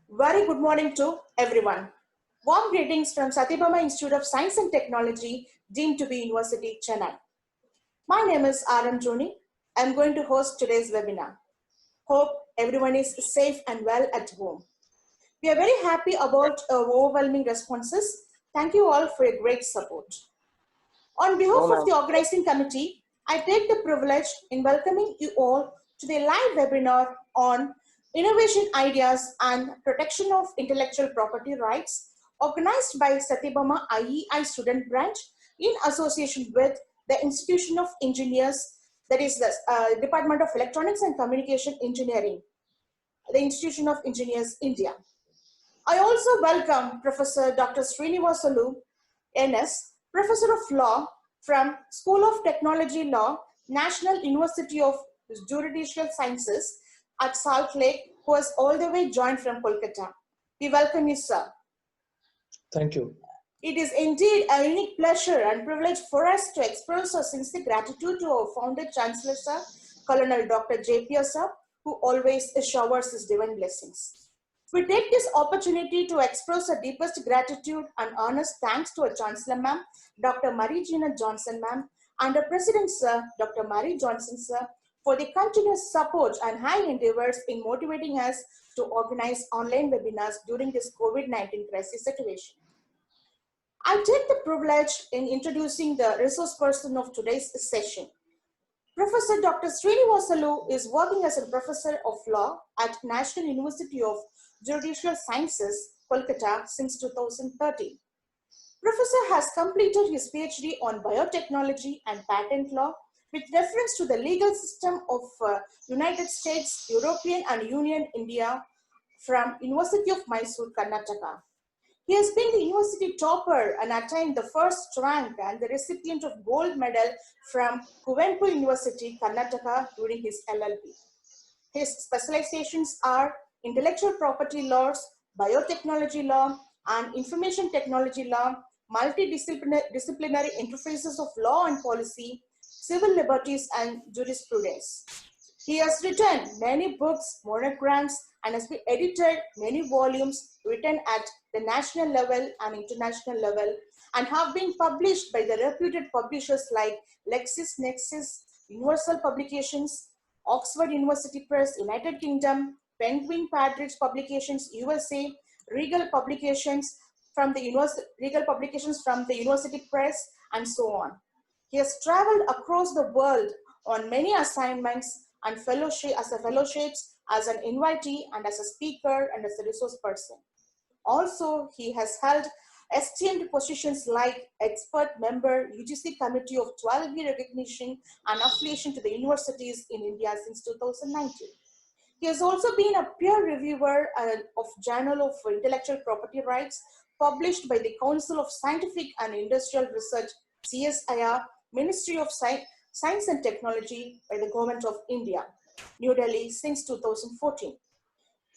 Very good morning to everyone. Warm greetings from Satyabama Institute of Science and Technology, deemed to be University, Chennai. My name is R.M. Joni. I'm going to host today's webinar. Hope everyone is safe and well at home. We are very happy about overwhelming responses. Thank you all for your great support. On behalf of the organizing committee, I take the privilege in welcoming you all to the live webinar on innovation ideas and protection of intellectual property rights, organized by Satyabama IEI student branch in association with the Institution of Engineers, that is the Department of Electronics and Communication Engineering, the Institution of Engineers, India. I also welcome Professor Dr. Srinivasalu, NS, Professor of Law from School of Technology Law, National University of Juridical Sciences at Salt Lake, who has all the way joined from Kolkata. We welcome you, sir. Thank you. It is indeed a unique pleasure and privilege for us to express our sincere gratitude to our founder, Chancellor, sir, Colonel Dr. J.P. sir, who always showers his divine blessings. We take this opportunity to express our deepest gratitude and earnest thanks to our Chancellor ma'am, Dr. Marie Gina Johnson ma'am, and our President sir, Dr. Marie Johnson sir, for the continuous support and high endeavors in motivating us to organize online webinars during this COVID-19 crisis situation. I take the privilege in introducing the resource person of today's session. Professor Dr. Srinivasalu is working as a professor of law at National University of Juridical Sciences, Kolkata since 2013. Professor has completed his PhD on biotechnology and patent law with reference to the legal system of United States, European and Union India from University of Mysore, Karnataka. He has been the university topper and attained the first rank and the recipient of gold medal from Kuvempu University, Karnataka during his LLB. His specializations are intellectual property laws, biotechnology law, and information technology law, multidisciplinary interfaces of law and policy, civil liberties, and jurisprudence. He has written many books, monographs, and has been edited many volumes written at the national level and international level, and have been published by the reputed publishers like LexisNexis, Universal Publications, Oxford University Press, United Kingdom, Penguin Partridge Publications, USA, Regal Publications from the University Press, and so on. He has traveled across the world on many assignments and fellowships as an invitee and as a speaker and as a resource person. Also, he has held esteemed positions like expert member, UGC Committee of 12-year recognition and affiliation to the universities in India since 2019. He has also been a peer reviewer of Journal of Intellectual Property Rights, published by the Council of Scientific and Industrial Research, CSIR, Ministry of Science and Technology by the Government of India, New Delhi since 2014.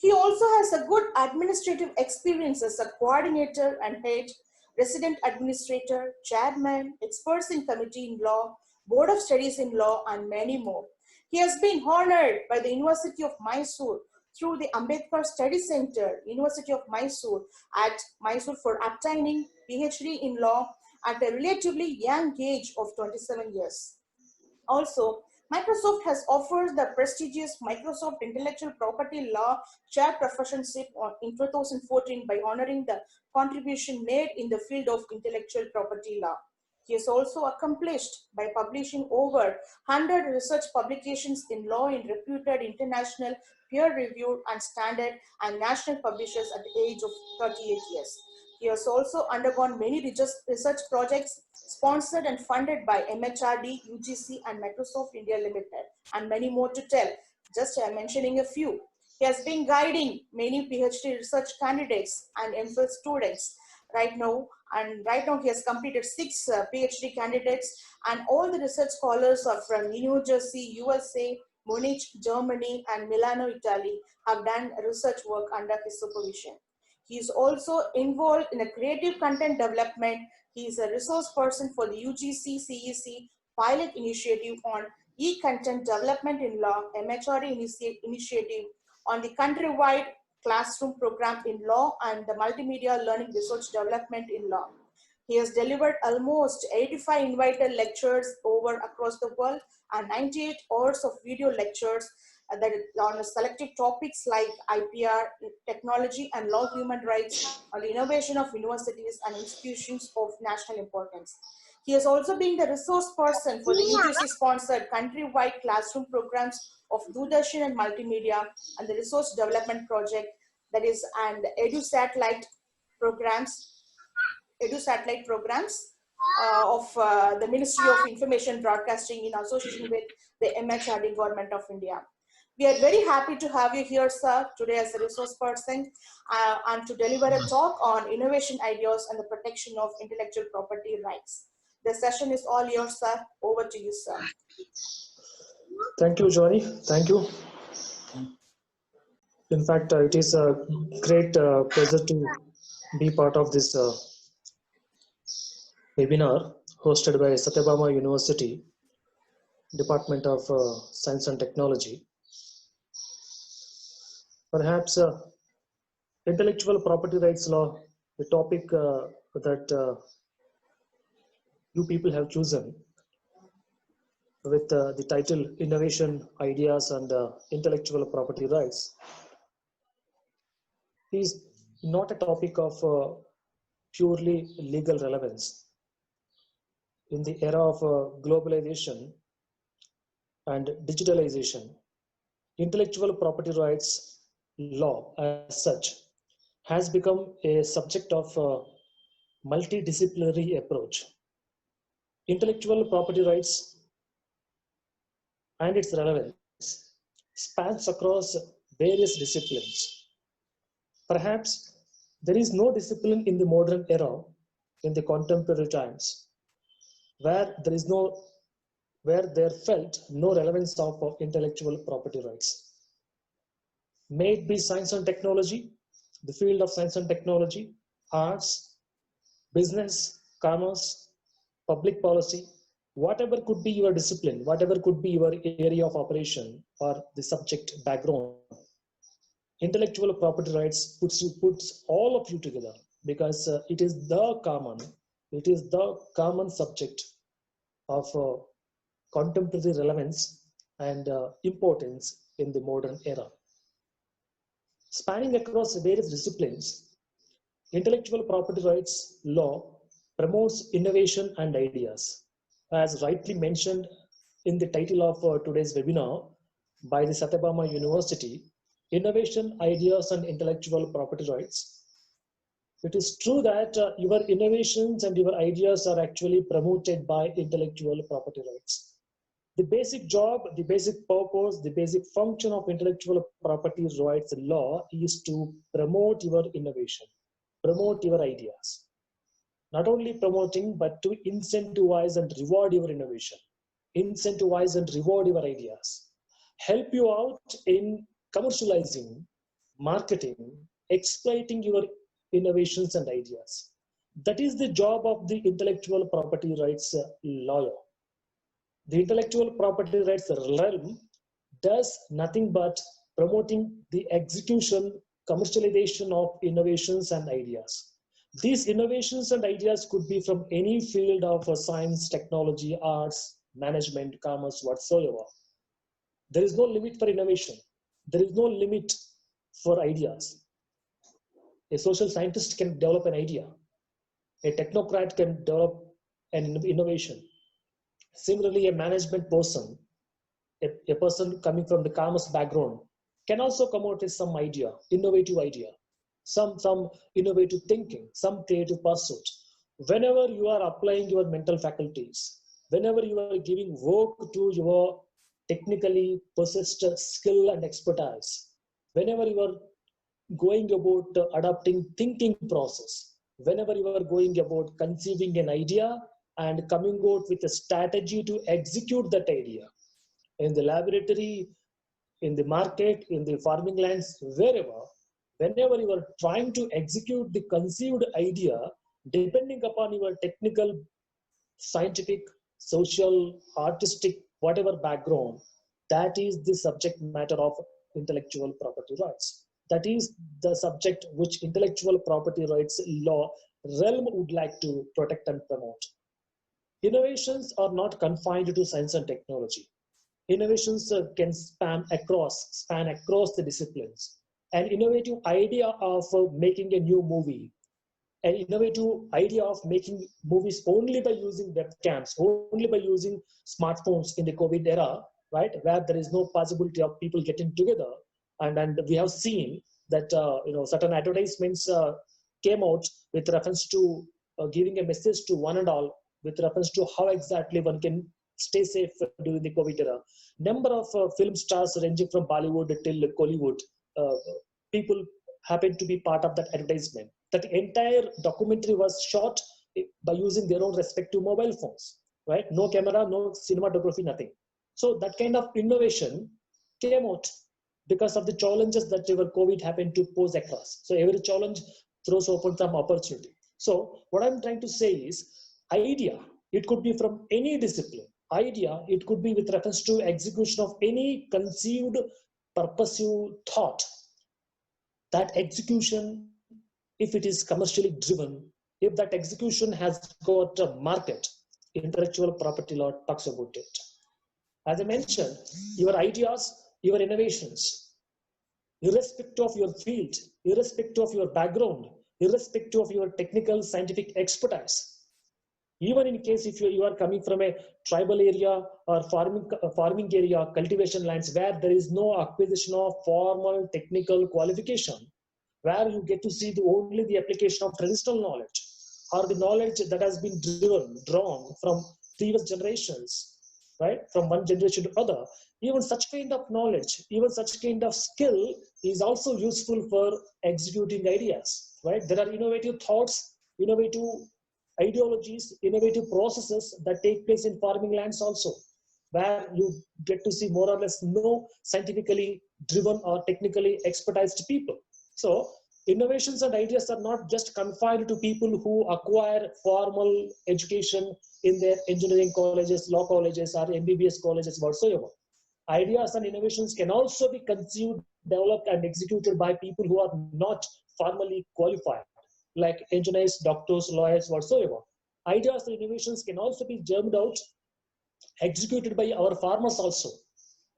He also has a good administrative experience as a coordinator and head, resident administrator, chairman, experts in committee in law, board of studies in law, and many more. He has been honored by the University of Mysore through the Ambedkar Study Center, University of Mysore at Mysore for obtaining PhD in law at a relatively young age of 27 years. Also, Microsoft has offered the prestigious Microsoft Intellectual Property Law Chair Professorship in 2014 by honoring the contribution made in the field of intellectual property law. He is also accomplished by publishing over 100 research publications in law in reputed international peer-reviewed and standard and national publishers at the age of 38 years. He has also undergone many research projects sponsored and funded by MHRD, UGC, and Microsoft India Limited, and many more to tell. Just mentioning a few. He has been guiding many PhD research candidates and MPhil students right now. And right now he has completed 6 PhD candidates, and all the research scholars are from New Jersey, USA, Munich, Germany, and Milano, Italy have done research work under his supervision. He is also involved in a creative content development. He is a resource person for the UGC CEC pilot initiative on e-content development in law, MHRD initiative on the countrywide classroom program in law, and the multimedia learning research development in law. He has delivered almost 85 invited lectures over across the world and 98 hours of video lectures that on selected topics like IPR, technology and law, human rights, on the innovation of universities and institutions of national importance. He has also been the resource person for the UGC-sponsored countrywide classroom programs of Doordarshan and Multimedia and the Resource Development Project, that is, and EduSatellite programs of the Ministry of Information Broadcasting in association with the MHRD Government of India. We are very happy to have you here, sir, today as a resource person and to deliver a talk on innovation ideas and the protection of intellectual property rights. The session is all yours, sir. Over to you, sir. Thank you, Johnny. Thank you. In fact, it is a great pleasure to be part of this webinar hosted by Satyabama University, Department of Science and Technology. Perhaps intellectual property rights law, the topic that you people have chosen with the title Innovation, Ideas and Intellectual Property Rights, is not a topic of purely legal relevance. In the era of globalization and digitalization, intellectual property rights law as such has become a subject of multidisciplinary approach. Intellectual property rights and its relevance spans across various disciplines. Perhaps there is no discipline in the modern era, in the contemporary times, where there felt no relevance of intellectual property rights. May it be science and technology, the field of science and technology, arts, business, commerce, public policy, whatever could be your discipline, whatever could be your area of operation or the subject background, intellectual property rights puts all of you together, because it is the common subject of contemporary relevance and importance in the modern era. Spanning across various disciplines, intellectual property rights law promotes innovation and ideas. As rightly mentioned in the title of today's webinar by the Satyabama University, Innovation, Ideas and Intellectual Property Rights. It is true that your innovations and your ideas are actually promoted by intellectual property rights. The basic job, the basic purpose, the basic function of intellectual property rights law is to promote your innovation, promote your ideas. Not only promoting, but to incentivize and reward your innovation, incentivize and reward your ideas, help you out in commercializing, marketing, exploiting your innovations and ideas. That is the job of the intellectual property rights lawyer. The intellectual property rights realm does nothing but promoting the execution, commercialization of innovations and ideas. These innovations and ideas could be from any field of science, technology, arts, management, commerce, whatsoever. There is no limit for innovation. There is no limit for ideas. A social scientist can develop an idea. A technocrat can develop an innovation. Similarly, a management person, a person coming from the commerce background, can also come out with some idea, innovative idea, some innovative thinking, some creative pursuit. Whenever you are applying your mental faculties, whenever you are giving work to your technically possessed skill and expertise, whenever you are going about adopting thinking process, whenever you are going about conceiving an idea and coming out with a strategy to execute that idea in the laboratory, in the market, in the farming lands, wherever, whenever you are trying to execute the conceived idea, depending upon your technical, scientific, social, artistic, whatever background, that is the subject matter of intellectual property rights. That is the subject which intellectual property rights law realm would like to protect and promote. Innovations are not confined to science and technology. Innovations can span across the disciplines. An innovative idea of making a new movie, an innovative idea of making movies only by using webcams, only by using smartphones in the COVID era, right, where there is no possibility of people getting together, and we have seen that certain advertisements came out with reference to giving a message to one and all with reference to how exactly one can stay safe during the COVID era. Number of film stars ranging from Bollywood till Kollywood, uh, people happened to be part of that advertisement. That entire documentary was shot by using their own respective mobile phones, right? No camera, no cinematography, nothing. So that kind of innovation came out because of the challenges that our COVID happened to pose across. So every challenge throws open some opportunity. So what I'm trying to say is idea, it could be from any discipline. Idea, it could be with reference to execution of any conceived purposive thought. That execution, if it is commercially driven, if that execution has got a market, intellectual property law talks about it. As I mentioned, your ideas, your innovations, irrespective of your field, irrespective of your background, irrespective of your technical scientific expertise, even in case if you are coming from a tribal area or farming area, cultivation lands where there is no acquisition of formal technical qualification, where you get to see only the application of traditional knowledge or the knowledge that has been drawn from previous generations, right, from one generation to other. Even such kind of knowledge, even such kind of skill is also useful for executing ideas, right? There are innovative thoughts, innovative ideologies, innovative processes that take place in farming lands also, where you get to see more or less no scientifically driven or technically expertised people. So innovations and ideas are not just confined to people who acquire formal education in their engineering colleges, law colleges, or MBBS colleges whatsoever. Ideas and innovations can also be conceived, developed, and executed by people who are not formally qualified, like engineers, doctors, lawyers, whatsoever. Ideas and innovations can also be germed out, executed by our farmers also,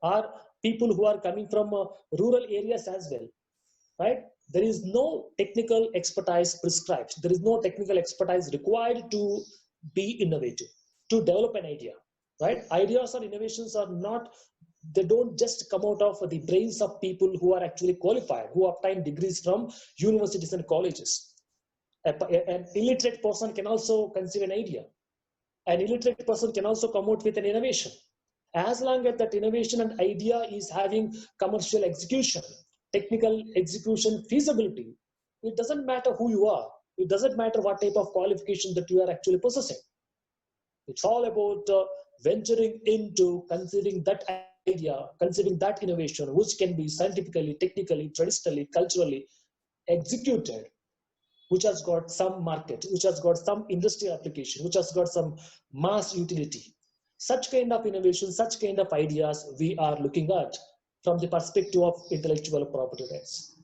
or people who are coming from rural areas as well, right? There is no technical expertise prescribed. There is no technical expertise required to be innovative, to develop an idea, right? Ideas or innovations are not, they don't just come out of the brains of people who are actually qualified, who obtain degrees from universities and colleges. An illiterate person can also conceive an idea. An illiterate person can also come out with an innovation. As long as that innovation and idea is having commercial execution, technical execution feasibility, it doesn't matter who you are. It doesn't matter what type of qualification that you are actually possessing. It's all about venturing into considering that idea, considering that innovation, which can be scientifically, technically, traditionally, culturally executed, which has got some market, which has got some industry application, which has got some mass utility. Such kind of innovation, such kind of ideas we are looking at from the perspective of intellectual property rights.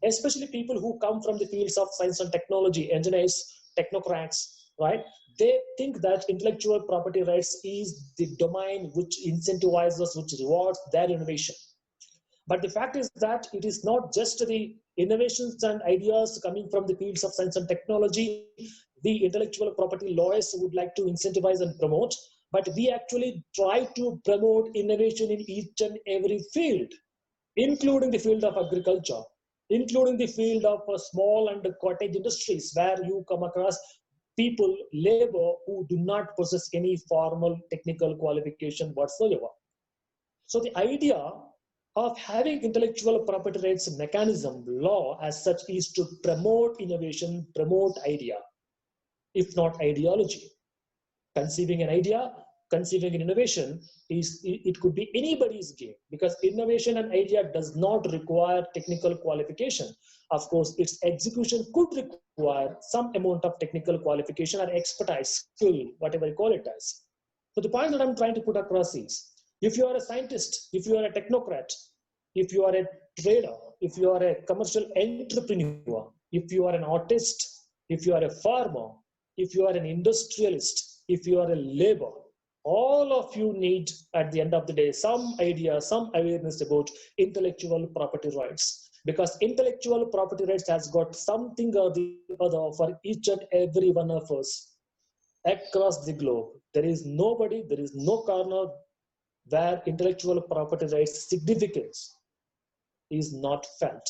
Especially people who come from the fields of science and technology, engineers, technocrats, right? They think that intellectual property rights is the domain which incentivizes, which rewards their innovation. But the fact is that it is not just the innovations and ideas coming from the fields of science and technology the intellectual property lawyers would like to incentivize and promote, but we actually try to promote innovation in each and every field, including the field of agriculture, including the field of small and cottage industries, where you come across people, labor, who do not possess any formal technical qualification whatsoever. So the idea of having intellectual property rights mechanism law as such is to promote innovation, promote idea, if not ideology. Conceiving an idea, conceiving an innovation it could be anybody's game, because innovation and idea does not require technical qualification. Of course, its execution could require some amount of technical qualification or expertise, skill, whatever you call it as. So the point that I'm trying to put across is, if you are a scientist, if you are a technocrat, if you are a trader, if you are a commercial entrepreneur, if you are an artist, if you are a farmer, if you are an industrialist, if you are a labor, all of you need at the end of the day some idea, some awareness about intellectual property rights, because intellectual property rights has got something or the other for each and every one of us across the globe. There is nobody, there is no corner where intellectual property rights significance is not felt.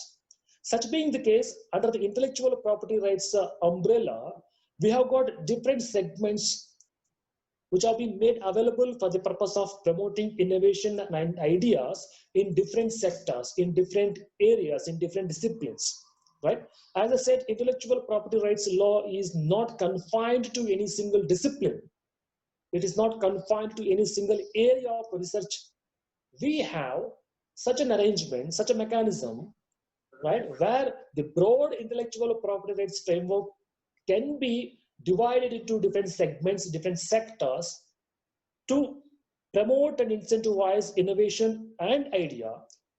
Such being the case, under the intellectual property rights umbrella, we have got different segments which have been made available for the purpose of promoting innovation and ideas in different sectors, in different areas, in different disciplines, right? As I said, intellectual property rights law is not confined to any single discipline. It is not confined to any single area of research. We have such an arrangement, such a mechanism, right, where the broad intellectual property rights framework can be divided into different segments, different sectors to promote and incentivize innovation and idea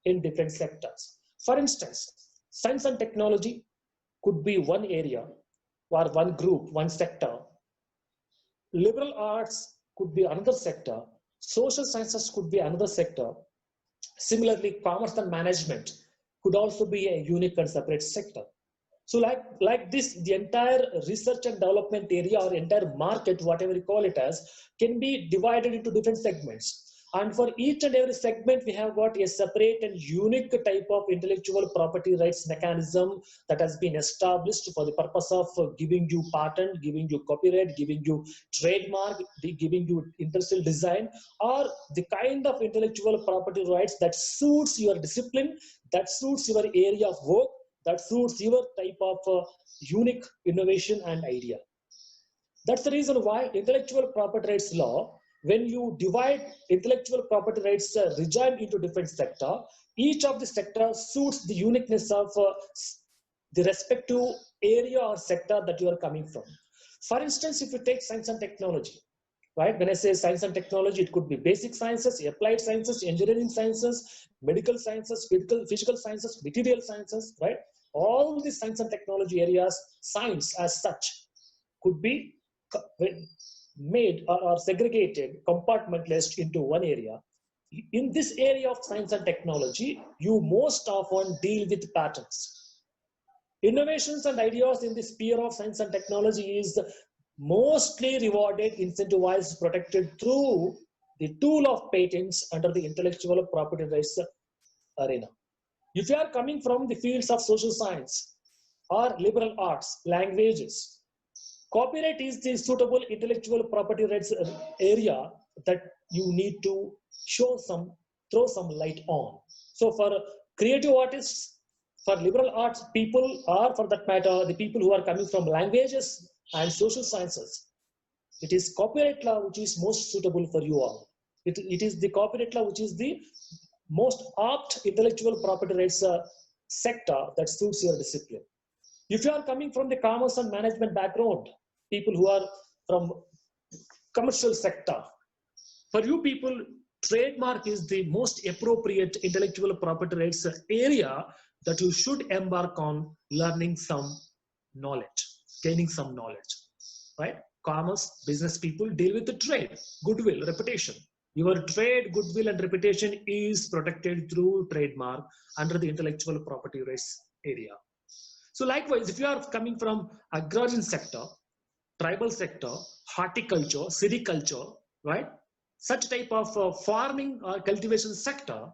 in different sectors. For instance, science and technology could be one area or one group, one sector. Liberal arts could be another sector. Social sciences could be another sector. Similarly, commerce and management could also be a unique and separate sector. So like this, the entire research and development area or entire market, whatever you call it as, can be divided into different segments. And for each and every segment, we have got a separate and unique type of intellectual property rights mechanism that has been established for the purpose of giving you patent, giving you copyright, giving you trademark, giving you industrial design, or the kind of intellectual property rights that suits your discipline, that suits your area of work, that suits your type of unique innovation and idea. That's the reason why intellectual property rights law, when you divide intellectual property rights regime into different sector, each of the sectors suits the uniqueness of the respective area or sector that you are coming from. For instance, if you take science and technology, right? When I say science and technology, it could be basic sciences, applied sciences, engineering sciences, medical sciences, physical sciences, material sciences, right? All these science and technology areas, science as such, could be made or segregated, compartmentalized into one area. In this area of science and technology, you most often deal with patents. Innovations and ideas in the sphere of science and technology is mostly rewarded, incentivized, protected through the tool of patents under the intellectual property rights arena. If you are coming from the fields of social science or liberal arts, languages, copyright is the suitable intellectual property rights area that you need to throw some light on. So for creative artists, for liberal arts people, or for that matter, the people who are coming from languages and social sciences, it is copyright law which is most suitable for you all. It is the copyright law which is the most apt intellectual property rights sector that suits your discipline. If you are coming from the commerce and management background, people who are from commercial sector, for you people, trademark is the most appropriate intellectual property rights area that you should embark on learning some knowledge, gaining some knowledge, right? Commerce, business people deal with the trade, goodwill, reputation. Your trade, goodwill, and reputation is protected through trademark under the intellectual property rights area. So likewise, if you are coming from agrarian sector, tribal sector, horticulture, sericulture, right? Such type of farming or cultivation sector,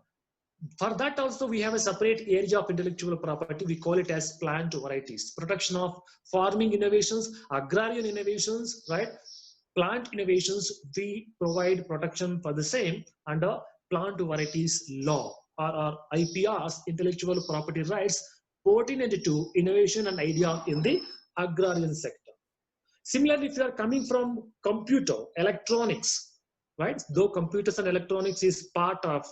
for that also we have a separate area of intellectual property. We call it as plant varieties, protection of farming innovations, agrarian innovations, right? Plant innovations, we provide protection for the same under plant varieties law or IPRs, intellectual property rights, pertinent to innovation and idea in the agrarian sector. Similarly, if you are coming from computer, electronics, right? Though computers and electronics is part of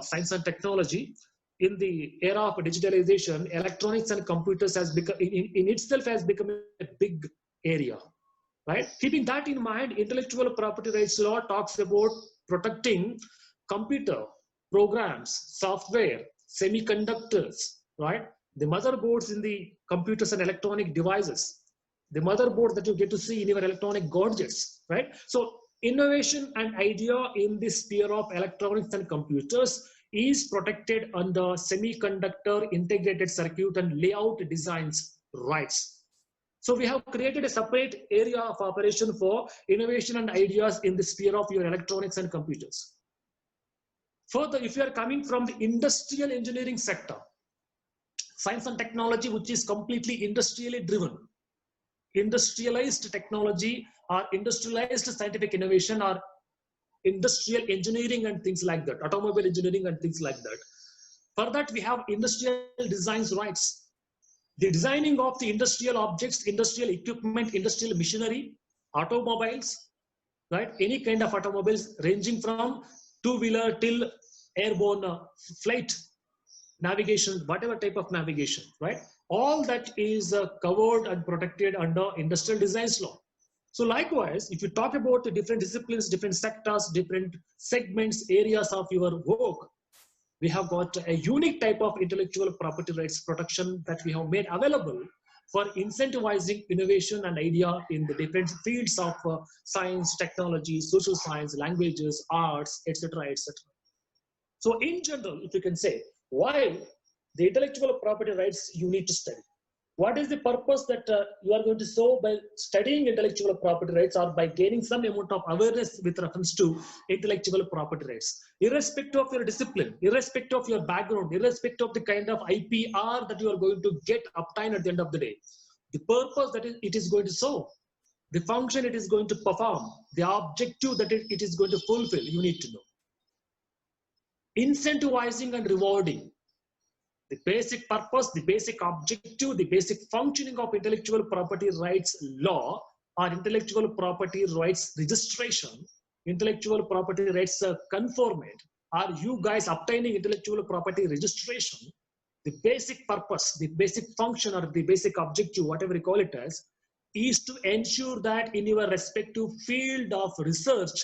science and technology, in the era of digitalization, electronics and computers has become, in itself has become a big area, right? Keeping that in mind, intellectual property rights law talks about protecting computer, programs, software, semiconductors, right? The motherboards in the computers and electronic devices, the motherboard that you get to see in your electronic gadgets, right? So innovation and idea in the sphere of electronics and computers is protected under semiconductor integrated circuit and layout designs rights. So we have created a separate area of operation for innovation and ideas in the sphere of your electronics and computers. Further, if you are coming from the industrial engineering sector, science and technology, which is completely industrially driven, industrialized technology or industrialized scientific innovation or industrial engineering and things like that, automobile engineering and things like that. For that, we have industrial designs rights. The designing of the industrial objects, industrial equipment, industrial machinery, automobiles, right? Any kind of automobiles ranging from two-wheeler till airborne flight navigation, whatever type of navigation, right? All that is covered and protected under industrial designs law. So likewise, if you talk about the different disciplines, different sectors, different segments, areas of your work, we have got a unique type of intellectual property rights protection that we have made available for incentivizing innovation and idea in the different fields of science, technology, social science, languages, arts, etc., etc. So in general, if you can say, why the intellectual property rights you need to study? What is the purpose that you are going to show by studying intellectual property rights or by gaining some amount of awareness with reference to intellectual property rights? Irrespective of your discipline, irrespective of your background, irrespective of the kind of IPR that you are going to get obtained at the end of the day, the purpose that it is going to show, the function it is going to perform, the objective that it is going to fulfill, you need to know. Incentivizing and rewarding. The basic purpose, the basic objective, the basic functioning of intellectual property rights law or intellectual property rights registration, intellectual property rights conformant, are you guys obtaining intellectual property registration? The basic purpose, the basic function or the basic objective, whatever you call it as, is to ensure that in your respective field of research,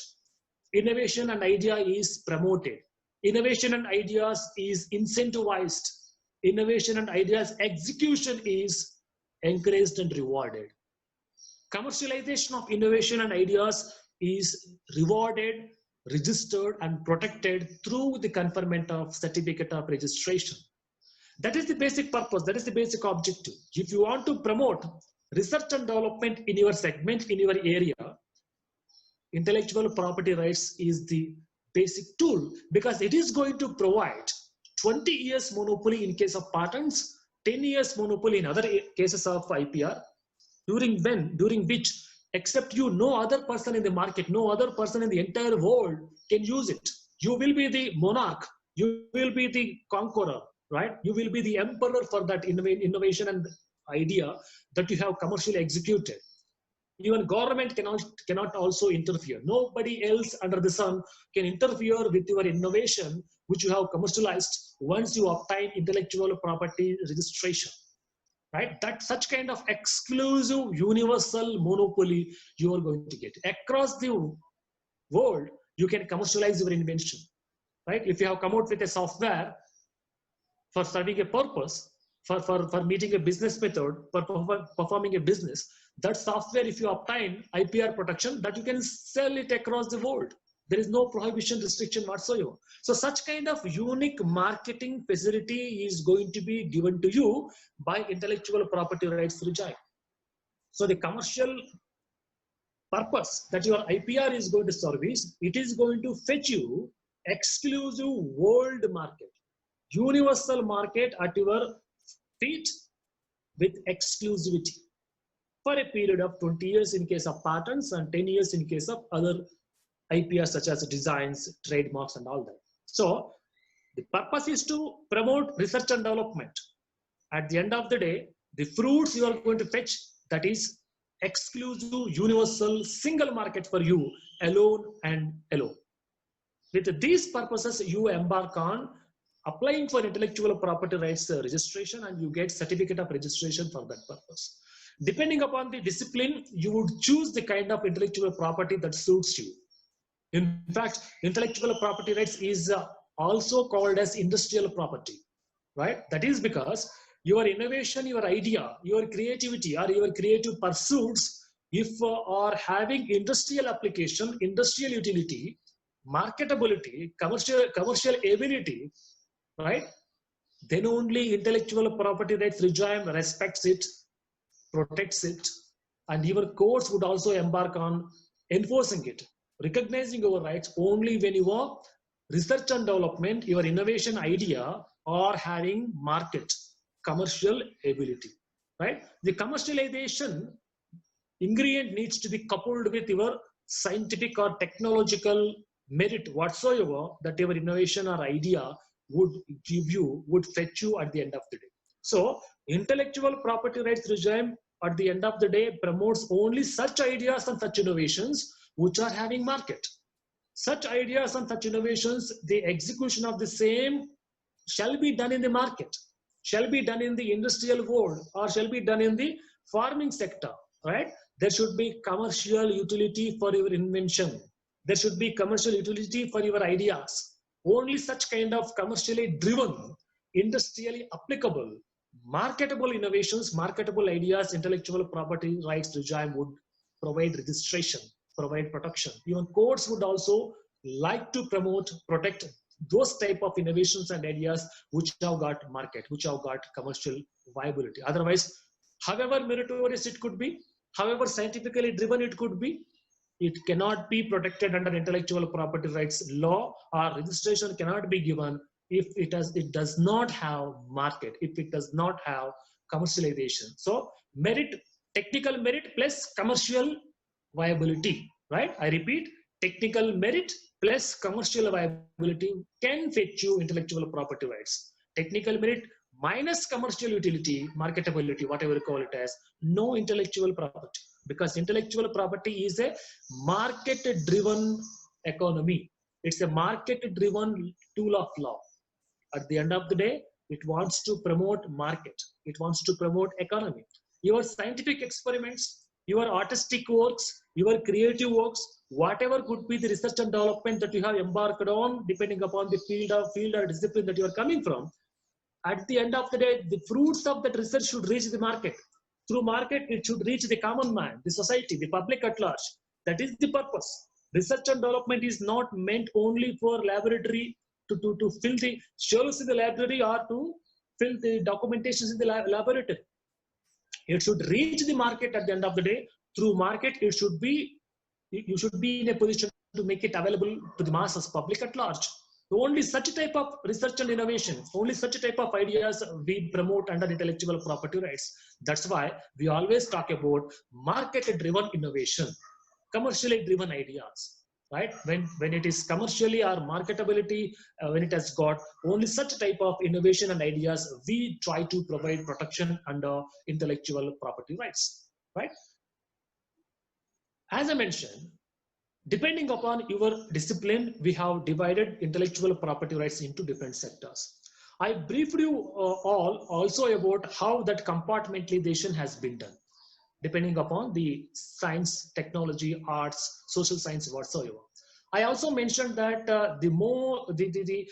innovation and idea is promoted. Innovation and ideas is incentivized. Innovation and ideas execution is encouraged and rewarded. Commercialization of innovation and ideas is rewarded, registered, and protected through the conferment of certificate of registration. That is the basic purpose, that is the basic objective. If you want to promote research and development in your segment, in your area, intellectual property rights is the basic tool, because it is going to provide 20 years monopoly in case of patents, 10 years monopoly in other cases of IPR, during which, except you, no other person in the market, no other person in the entire world can use it. You will be the monarch, you will be the conqueror, right? You will be the emperor for that innovation and idea that you have commercially executed. Even government cannot also interfere. Nobody else under the sun can interfere with your innovation which you have commercialized once you obtain intellectual property registration, right? That such kind of exclusive universal monopoly you are going to get. Across the world, you can commercialize your invention, right? If you have come out with a software for serving a purpose, for meeting a business method, for performing a business, that software, if you obtain IPR protection, that you can sell it across the world. There is no prohibition, restriction whatsoever. So such kind of unique marketing facility is going to be given to you by intellectual property rights regime. So the commercial purpose that your IPR is going to service, it is going to fetch you exclusive world market, universal market at your feet with exclusivity for a period of 20 years in case of patents and 10 years in case of other IPR such as designs, trademarks and all that. So The purpose is to promote research and development. At the end of the day, the fruits you are going to fetch, that is exclusive, universal, single market for you alone and alone. With these purposes, you embark on applying for intellectual property rights registration, and you get certificate of registration for that purpose. Depending upon the discipline, you would choose the kind of intellectual property that suits you. In fact, intellectual property rights is also called as industrial property, right? That is because your innovation, your idea, your creativity, or your creative pursuits, if are having industrial application, industrial utility, marketability, commercial ability, right? Then only intellectual property rights regime respects it, protects it, and your courts would also embark on enforcing it, recognizing your rights only when your research and development, your innovation idea are having market, commercial ability, right? The commercialization ingredient needs to be coupled with your scientific or technological merit whatsoever that your innovation or idea would give you, would fetch you at the end of the day. So intellectual property rights regime at the end of the day promotes only such ideas and such innovations which are having market. Such ideas and such innovations, the execution of the same shall be done in the market, shall be done in the industrial world, or shall be done in the farming sector, right? There should be commercial utility for your invention. There should be commercial utility for your ideas. Only such kind of commercially driven, industrially applicable, marketable innovations, marketable ideas, intellectual property rights regime would provide registration, provide protection. Even courts would also like to promote, protect those type of innovations and ideas which have got market, which have got commercial viability. Otherwise, however meritorious it could be, however scientifically driven it could be, it cannot be protected under intellectual property rights law, or registration cannot be given if it does not have market, if it does not have commercialization. So merit, technical merit plus commercial viability, right? I repeat, technical merit plus commercial viability can fetch you intellectual property rights. Technical merit minus commercial utility, marketability, whatever you call it as, no intellectual property. Because intellectual property is a market-driven economy. It's a market-driven tool of law. At the end of the day, it wants to promote market. It wants to promote economy. Your scientific experiments, your artistic works, your creative works, whatever could be the research and development that you have embarked on, depending upon the field or discipline that you are coming from, at the end of the day, the fruits of that research should reach the market. Through market, it should reach the common man, the society, the public at large. That is the purpose. Research and development is not meant only for laboratory to fill the shelves in the library or to fill the documentations in the laboratory. It should reach the market at the end of the day. Through market, it should be, you should be in a position to make it available to the masses, public at large. Only such type of research and innovation, only such type of ideas we promote under intellectual property rights. That's why we always talk about market-driven innovation, commercially driven ideas, right? When it is commercially or marketability, when it has got only such type of innovation and ideas, we try to provide protection under intellectual property rights, right? As I mentioned, depending upon your discipline, we have divided intellectual property rights into different sectors. I briefed you all also about how that compartmentalization has been done, depending upon the science, technology, arts, social science, whatsoever. I also mentioned that the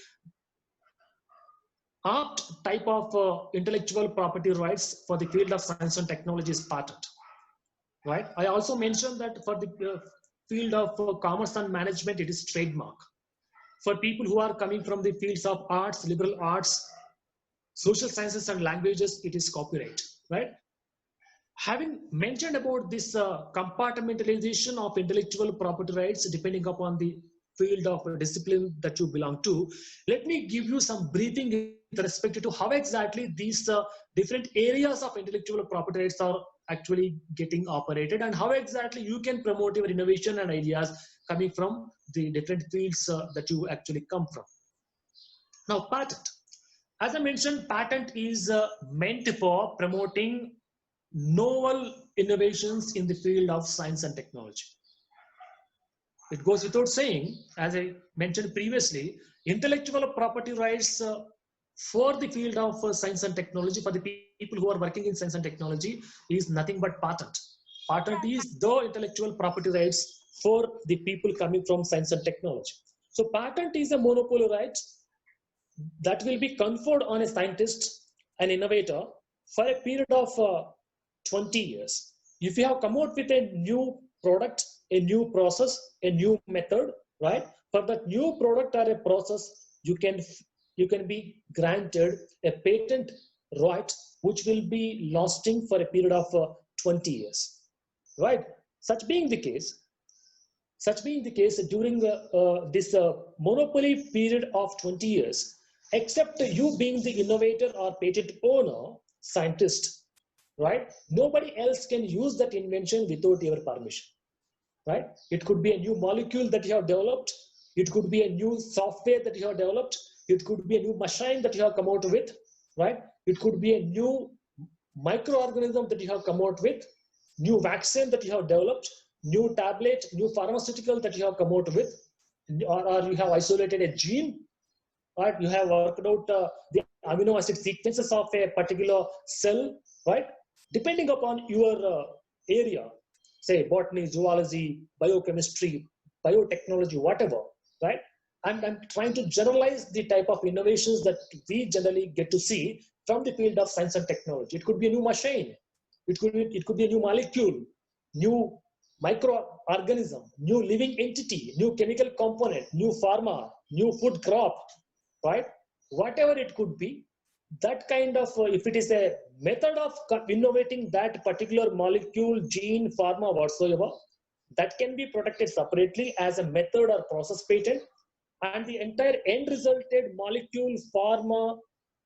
art type of intellectual property rights for the field of science and technology is patent, right? I also mentioned that for the field of commerce and management, it is trademark. For people who are coming from the fields of arts, liberal arts, social sciences and languages, it is copyright, right? Having mentioned about this compartmentalization of intellectual property rights depending upon the field of discipline that you belong to, let me give you some briefing with respect to how exactly these different areas of intellectual property rights are actually getting operated, and how exactly you can promote your innovation and ideas coming from the different fields that you actually come from. Now, patent. As I mentioned, patent is meant for promoting novel innovations in the field of science and technology. It goes without saying, as I mentioned previously, intellectual property rights for the field of science and technology, for the people who are working in science and technology, is nothing but patent. Patent is the intellectual property rights for the people coming from science and technology. So patent is a monopoly right that will be conferred on a scientist, an innovator, for a period of 20 years. If you have come out with a new product, a new process, a new method, right? For that new product or a process, you can be granted a patent right, which will be lasting for a period of 20 years, right? Such being the case, during this monopoly period of 20 years, except you being the innovator or patent owner, scientist, right? Nobody else can use that invention without your permission, right? It could be a new molecule that you have developed. It could be a new software that you have developed. It could be a new machine that you have come out with, right? It could be a new microorganism that you have come out with, new vaccine that you have developed, new tablet, new pharmaceutical that you have come out with, or you have isolated a gene, right? You have worked out the amino acid sequences of a particular cell, right? Depending upon your area, say botany, zoology, biochemistry, biotechnology, whatever, right? I'm trying to generalize the type of innovations that we generally get to see from the field of science and technology. It could be a new machine. It could be a new molecule, new microorganism, new living entity, new chemical component, new pharma, new food crop, right? Whatever it could be, that kind of, if it is a method of innovating that particular molecule, gene, pharma, whatsoever, that can be protected separately as a method or process patent. And the entire end resulted molecule, pharma,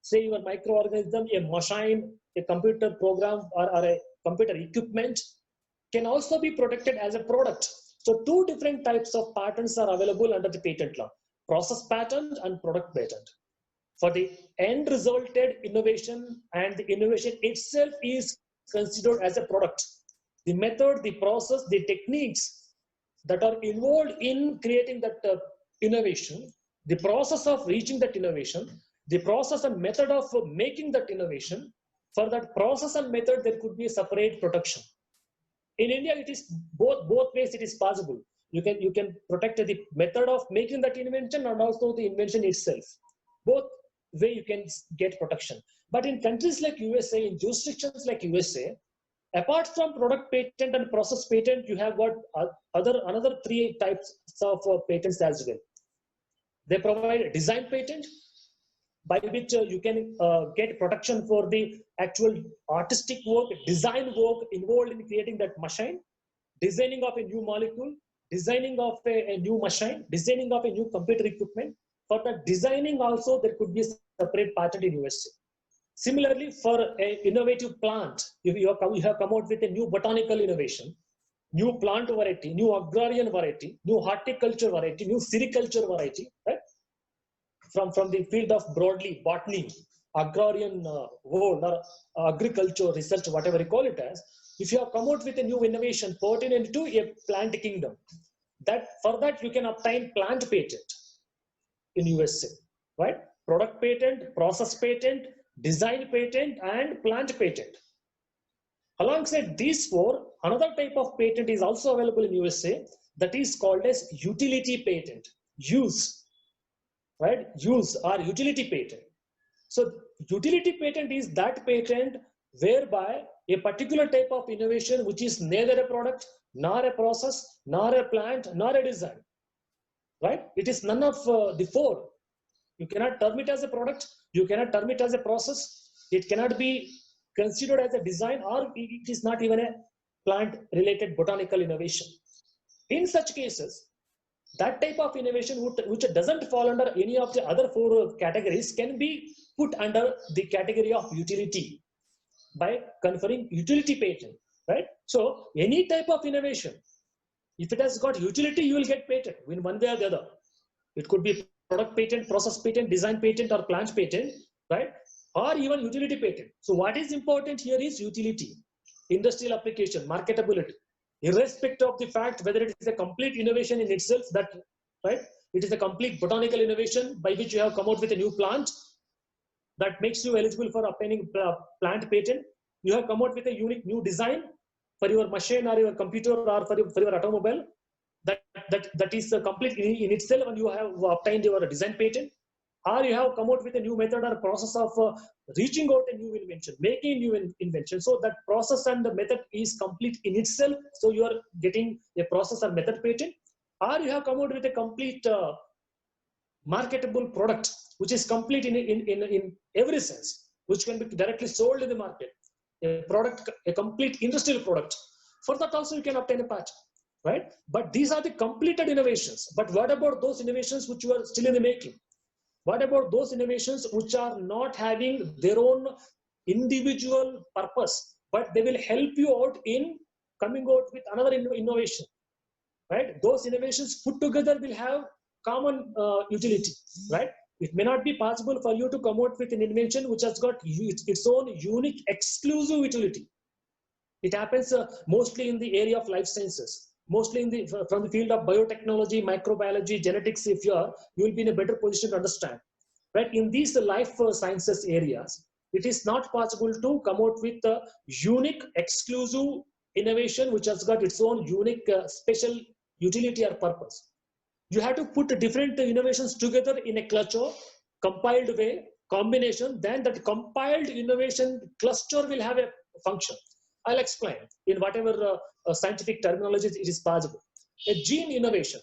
say your microorganism, a machine, a computer program, or a computer equipment can also be protected as a product. So two different types of patents are available under the patent law: process patent and product patent. For the end resulted innovation, and the innovation itself is considered as a product. The method, the process, the techniques that are involved in creating that innovation, the process of reaching that innovation, the process and method of making that innovation, for that process and method, there could be a separate protection. In India, it is both ways it is possible. You can protect the method of making that invention and also the invention itself. Both way you can get protection. But in countries like USA, in jurisdictions like USA, apart from product patent and process patent, you have got another three types of patents as well. They provide a design patent, by which you can get protection for the actual artistic work, design work involved in creating that machine, designing of a new molecule, designing of a new machine, designing of a new computer equipment. For the designing also, there could be a separate patent in USA. Similarly, for an innovative plant, if you have come out with a new botanical innovation, new plant variety, new agrarian variety, new horticulture variety, new sericulture variety, right? From the field of broadly botany, agrarian world, or agriculture research, whatever you call it as, if you have come out with a new innovation pertinent to a plant kingdom, that for that you can obtain plant patent in USA, right? Product patent, process patent, design patent, and plant patent. Alongside these four, another type of patent is also available in USA, that is called as utility patent, use, right? Use or utility patent. So utility patent is that patent whereby a particular type of innovation, which is neither a product, nor a process, nor a plant, nor a design, right? It is none of the four. You cannot term it as a product, you cannot term it as a process, it cannot be considered as a design, or it is not even a plant related botanical innovation. In such cases, that type of innovation which doesn't fall under any of the other four categories can be put under the category of utility by conferring utility patent, right? So any type of innovation, if it has got utility, you will get patent in one way or the other. It could be product patent, process patent, design patent, or plant patent, right? Or even utility patent. So what is important here is utility, industrial application, marketability, irrespective of the fact whether it is a complete innovation in itself, that, right? It is a complete botanical innovation by which you have come out with a new plant that makes you eligible for obtaining plant patent. You have come out with a unique new design for your machine or your computer or for your automobile that is complete in itself, and you have obtained your design patent. Or you have come out with a new method or process of reaching out a new invention, making a new invention. So that process and the method is complete in itself. So you are getting a process or method patent. Or you have come out with a complete marketable product, which is complete in every sense, which can be directly sold in the market. A product, a complete industrial product. For that also you can obtain a patent, right? But these are the completed innovations. But what about those innovations which you are still in the making? What about those innovations which are not having their own individual purpose, but they will help you out in coming out with another innovation, right? Those innovations put together will have common utility, right? It may not be possible for you to come out with an invention which has got its own unique, exclusive utility. It happens mostly in the area of life sciences, mostly in from the field of biotechnology, microbiology, genetics. If you will be in a better position to understand, right? In these life sciences areas, it is not possible to come out with a unique, exclusive innovation which has got its own unique, special utility or purpose. You have to put different innovations together in a cluster, compiled way, combination. Then that compiled innovation cluster will have a function. I'll explain in whatever scientific terminology it is possible. A gene innovation,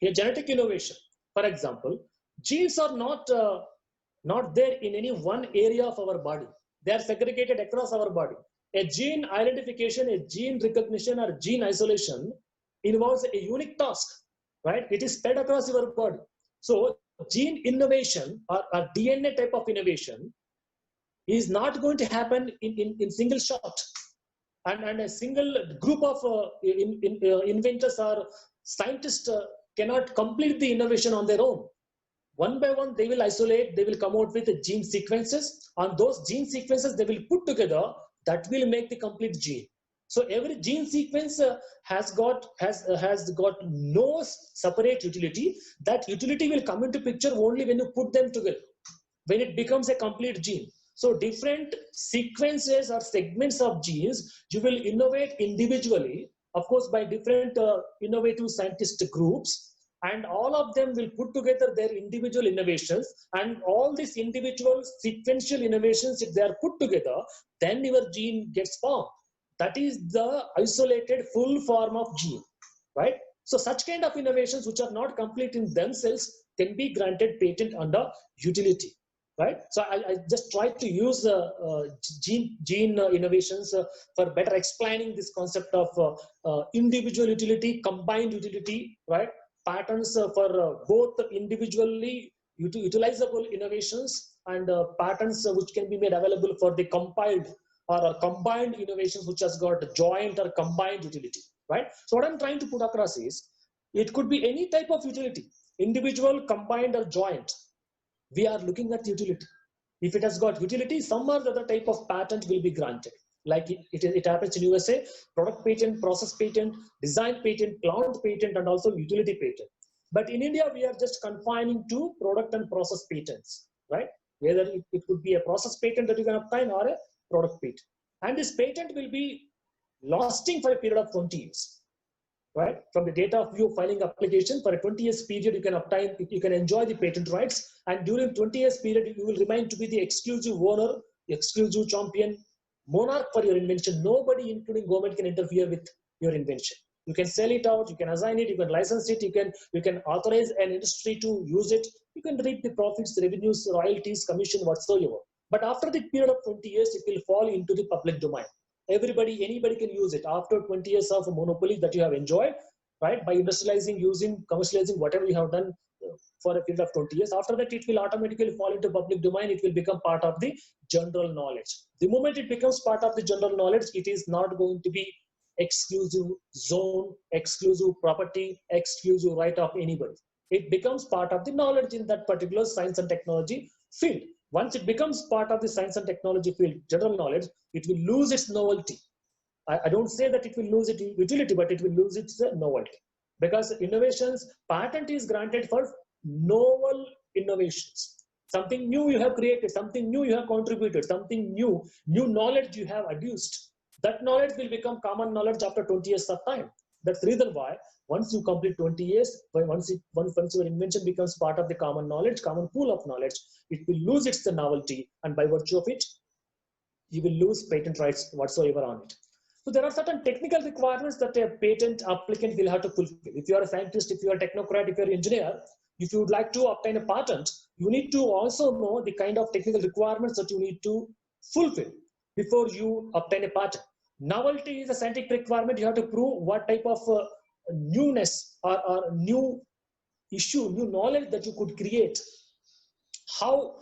a genetic innovation, for example, genes are not there in any one area of our body. They are segregated across our body. A gene identification, a gene recognition, or gene isolation involves a unique task, right? It is spread across your body. So gene innovation or DNA type of innovation is not going to happen in single shot. And a single group of inventors or scientists cannot complete the innovation on their own. One by one, they will isolate, they will come out with the gene sequences. On those gene sequences, they will put together, that will make the complete gene. So every gene sequence has got no separate utility. That utility will come into picture only when you put them together, when it becomes a complete gene. So different sequences or segments of genes, you will innovate individually, of course, by different innovative scientist groups, and all of them will put together their individual innovations, and all these individual sequential innovations, if they are put together, then your gene gets formed. That is the isolated full form of gene, right? So such kind of innovations which are not complete in themselves can be granted patent under utility, right? So I just tried to use gene innovations for better explaining this concept of individual utility, combined utility, right? Patents for both individually utilizable innovations and patents which can be made available for the compiled or combined innovations which has got joint or combined utility, right? So what I'm trying to put across is, it could be any type of utility, individual, combined, or joint. We are looking at utility. If it has got utility, some other type of patent will be granted. Like it happens in USA, product patent, process patent, design patent, plant patent, and also utility patent. But in India, we are just confining to product and process patents, right? Whether it could be a process patent that you can obtain or a product patent. And this patent will be lasting for a period of 20 years, right? From the date of you filing application, for a 20 years period, you can obtain, you can enjoy the patent rights. And during 20 years period, you will remain to be the exclusive owner, exclusive champion, monarch for your invention. Nobody, including government, can interfere with your invention. You can sell it out, you can assign it, you can license it, you can authorize an industry to use it, you can reap the profits, revenues, royalties, commission, whatsoever. But after the period of 20 years, it will fall into the public domain. Anybody can use it after 20 years of monopoly that you have enjoyed, right? By industrializing, using, commercializing, whatever you have done for a period of 20 years. After that, it will automatically fall into public domain. It will become part of the general knowledge. The moment it becomes part of the general knowledge, it is not going to be exclusive zone, exclusive property, exclusive right of anybody. it becomes part of the knowledge in that particular science and technology field. Once it becomes part of the science and technology field, general knowledge, it will lose its novelty. I don't say that it will lose its utility, but it will lose its novelty. Because innovations, patent is granted for novel innovations. Something new you have created, something new you have contributed, something new knowledge you have adduced. That knowledge will become common knowledge after 20 years of time. That's the reason why once you complete 20 years, once your invention becomes part of the common knowledge, common pool of knowledge, it will lose its novelty, and by virtue of it, you will lose patent rights whatsoever on it. So there are certain technical requirements that a patent applicant will have to fulfill. If you are a scientist, if you are a technocrat, if you are an engineer, if you would like to obtain a patent, you need to also know the kind of technical requirements that you need to fulfill before you obtain a patent. Novelty is a scientific requirement. You have to prove what type of newness or new issue, new knowledge that you could create. What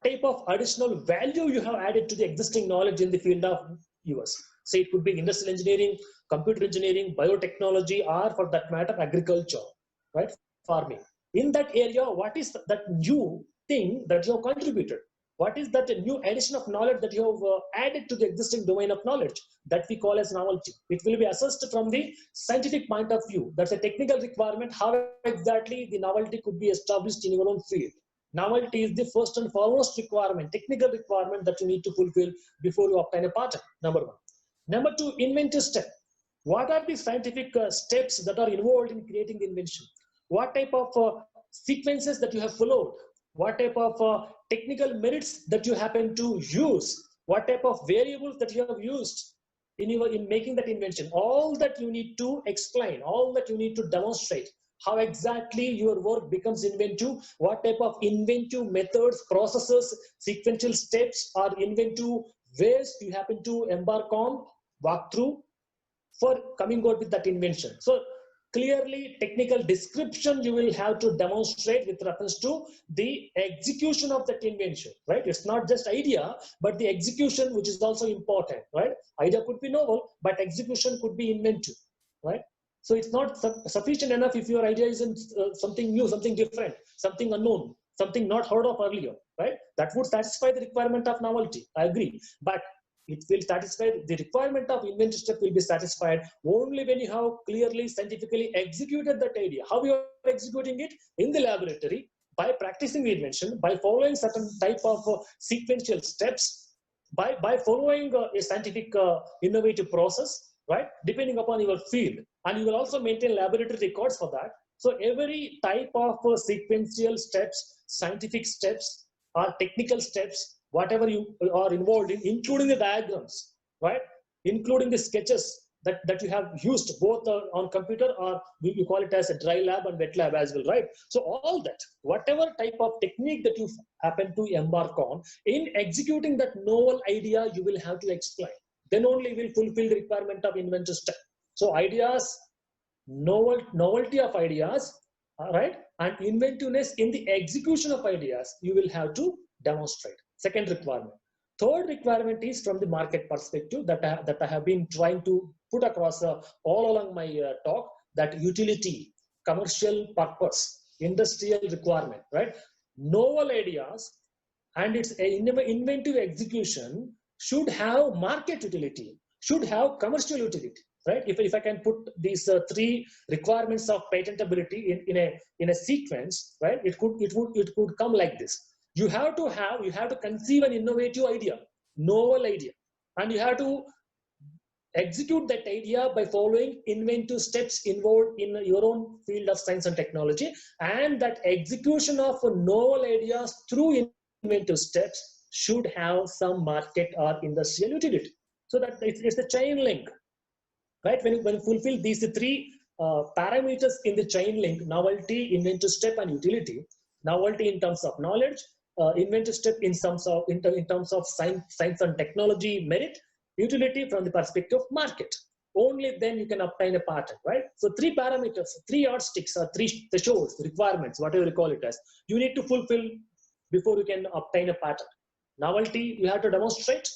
type of additional value you have added to the existing knowledge in the field of yours. Say it could be industrial engineering, computer engineering, biotechnology, or for that matter, agriculture, right? Farming. In that area, what is that new thing that you have contributed? What is that new addition of knowledge that you have added to the existing domain of knowledge that we call as novelty? It will be assessed from the scientific point of view. That's a technical requirement. How exactly the novelty could be established in your own field? Novelty is the first and foremost requirement, technical requirement that you need to fulfill before you obtain a patent, number one. Number two, inventive step. What are the scientific steps that are involved in creating the invention? What type of sequences that you have followed? What type of technical merits that you happen to use? What type of variables that you have used in making that invention? All that you need to explain, all that you need to demonstrate. How exactly your work becomes inventive, what type of inventive methods, processes, sequential steps, or inventive ways you happen to embark on, walk through for coming out with that invention. So clearly technical description you will have to demonstrate with reference to the execution of that invention, right? It's not just idea, but the execution, which is also important, right? Idea could be novel, but execution could be inventive, right? So it's not sufficient enough if your idea isn't something new, something different, something unknown, something not heard of earlier, right? That would satisfy the requirement of novelty. I agree. But it will satisfy the requirement of inventive step will be satisfied only when you have clearly scientifically executed that idea. How you are executing it? In the laboratory, by practicing the invention, by following certain type of sequential steps, by following a scientific innovative process, right? Depending upon your field. And you will also maintain laboratory records for that. So every type of sequential steps, scientific steps, or technical steps, whatever you are involved in, including the diagrams, right? Including the sketches that you have used both on computer, or you call it as a dry lab and wet lab as well, right? So all that, whatever type of technique that you happen to embark on, in executing that novel idea, you will have to explain. Then only will fulfill the requirement of inventive step. So ideas, novelty of ideas, right, and inventiveness in the execution of ideas, you will have to demonstrate. Second requirement. Third requirement is from the market perspective that I have been trying to put across all along my talk, that utility, commercial purpose, industrial requirement, right? Novel ideas and its inventive execution should have market utility, should have commercial utility, right? If I can put these three requirements of patentability in a sequence, right? It could come like this. You have to conceive an innovative idea, novel idea, and you have to execute that idea by following inventive steps involved in your own field of science and technology. And that execution of novel ideas through inventive steps should have some market or industrial utility. So that it's a chain link, right? When you fulfill these three parameters in the chain link, novelty, inventive step, and utility. Novelty in terms of knowledge, inventive step in terms of science and technology merit, utility from the perspective of market. Only then you can obtain a patent, right? So three parameters, three yardsticks, or three thresholds, requirements, whatever you call it as, you need to fulfill before you can obtain a patent. Novelty, you have to demonstrate.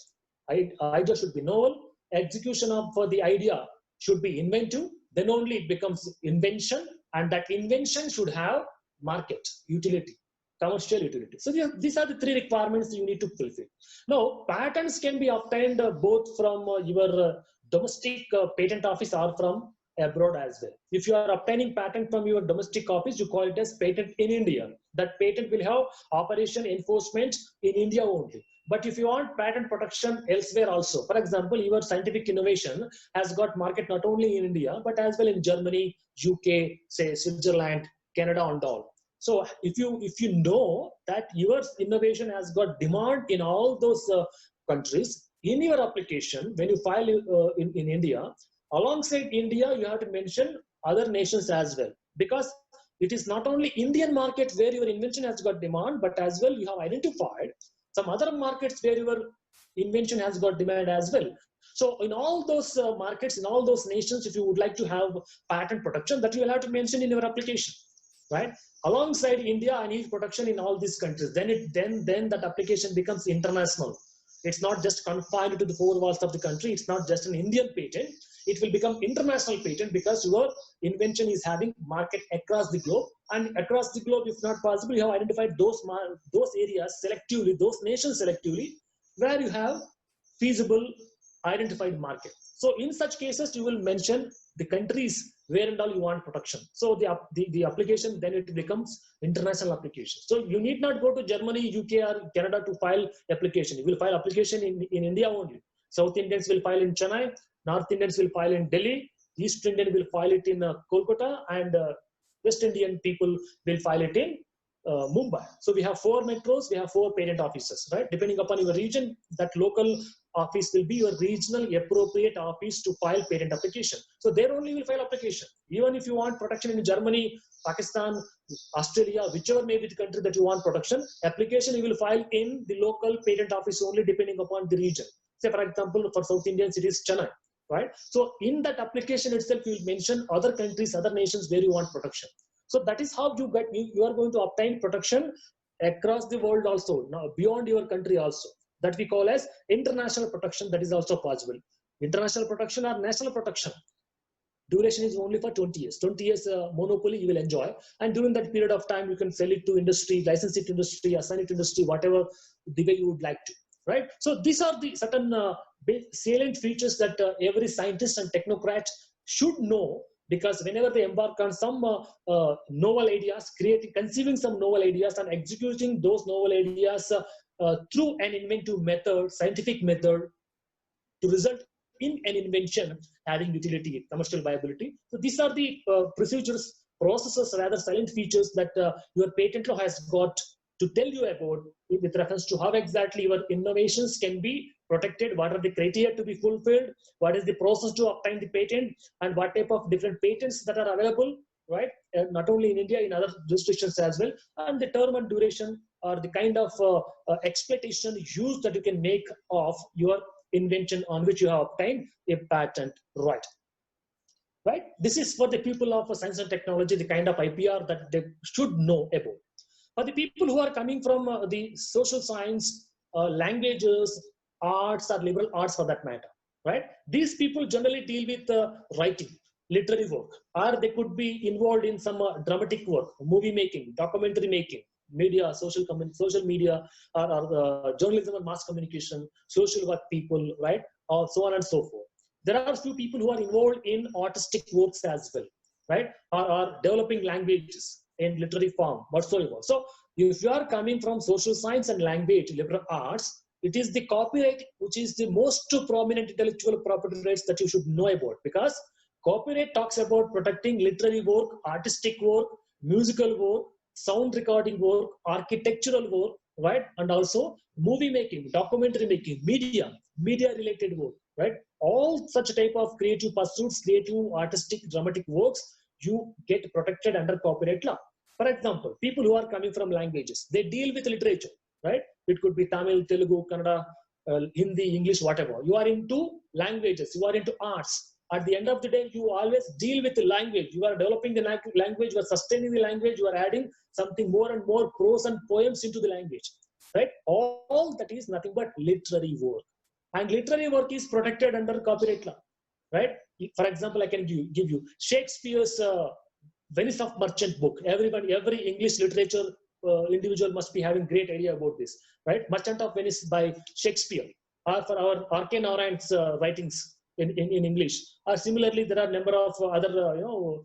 Idea should be novel. Execution for the idea should be inventive. Then only it becomes invention. and that invention should have market utility, commercial utility. So these are the three requirements you need to fulfill. Now, patents can be obtained both from your domestic patent office or from abroad as well. If you are obtaining patent from your domestic office, you call it as patent in India. That patent will have operation enforcement in India only. But if you want patent protection elsewhere also, for example, your scientific innovation has got market not only in India, but as well in Germany, UK, say Switzerland, Canada and all. So if you know that your innovation has got demand in all those countries, in your application, when you file in India, alongside India, you have to mention other nations as well, because it is not only Indian market where your invention has got demand, but as well you have identified some other markets where your invention has got demand as well. So in all those markets, in all those nations, if you would like to have patent protection, that you will have to mention in your application, right? Alongside India, I need protection in all these countries. Then that application becomes international. It's not just confined to the four walls of the country. It's not just an Indian patent. It will become international patent because your invention is having market across the globe. And across the globe, if not possible, you have identified those areas selectively, those nations selectively, where you have feasible identified market. So in such cases, you will mention the countries where and all you want protection. So the application, then it becomes international application. So you need not go to Germany, UK or Canada to file application. You will file application in India only. South Indians will file in Chennai, North Indians will file in Delhi, East Indian will file it in Kolkata, and West Indian people will file it in Mumbai. So we have 4 metros, we have 4 patent offices, right? Depending upon your region, that local office will be your regional appropriate office to file patent application. So there only will file application. Even if you want protection in Germany, Pakistan, Australia, whichever may be the country that you want protection, application you will file in the local patent office only depending upon the region. Say for example, for South Indians, it is Chennai, right? So in that application itself, you will mention other countries, other nations where you want protection. So that is how you are going to obtain protection across the world also, now beyond your country also. That we call as international protection. That is also possible. International protection or national protection. Duration is only for 20 years. 20 years monopoly you will enjoy. And during that period of time, you can sell it to industry, license it to industry, assign it to industry, whatever the way you would like to, right? So these are the certain salient features that every scientist and technocrat should know, because whenever they embark on some novel ideas, conceiving some novel ideas and executing those novel ideas through an inventive method, scientific method, to result in an invention having utility, commercial viability. So these are the procedures, processes, rather silent features that your patent law has got to tell you about with reference to how exactly your innovations can be protected, what are the criteria to be fulfilled, what is the process to obtain the patent, and what type of different patents that are available, right? Not only in India, in other jurisdictions as well, and the term and duration or the kind of exploitation use that you can make of your invention on which you have obtained a patent right. Right? This is for the people of science and technology, the kind of IPR that they should know about. For the people who are coming from the social science, languages, arts, or liberal arts for that matter, right? These people generally deal with writing, literary work, or they could be involved in some dramatic work, movie making, documentary making, media, social media, or journalism and mass communication, social work people, right? Or so on and so forth. There are few people who are involved in artistic works as well, right? Or developing languages in literary form, whatsoever. So if you are coming from social science and language, liberal arts, it is the copyright which is the most prominent intellectual property rights that you should know about, because copyright talks about protecting literary work, artistic work, musical work, sound recording work, architectural work, right? And also movie making, documentary making, media related work, right? All such type of creative pursuits, creative, artistic, dramatic works, you get protected under copyright law. For example, people who are coming from languages, they deal with literature, right? It could be Tamil, Telugu, Kannada, Hindi, English, whatever. You are into languages, you are into arts. At the end of the day, you always deal with the language. You are developing the language, you are sustaining the language, you are adding something more and more prose and poems into the language, right? All that is nothing but literary work. And literary work is protected under copyright law, right? For example, I can give you Shakespeare's Venice of Merchant book. Every English literature individual must be having great idea about this, right? Merchant of Venice by Shakespeare, or for our R.K. Narayan's writings in English. Or similarly, there are a number of other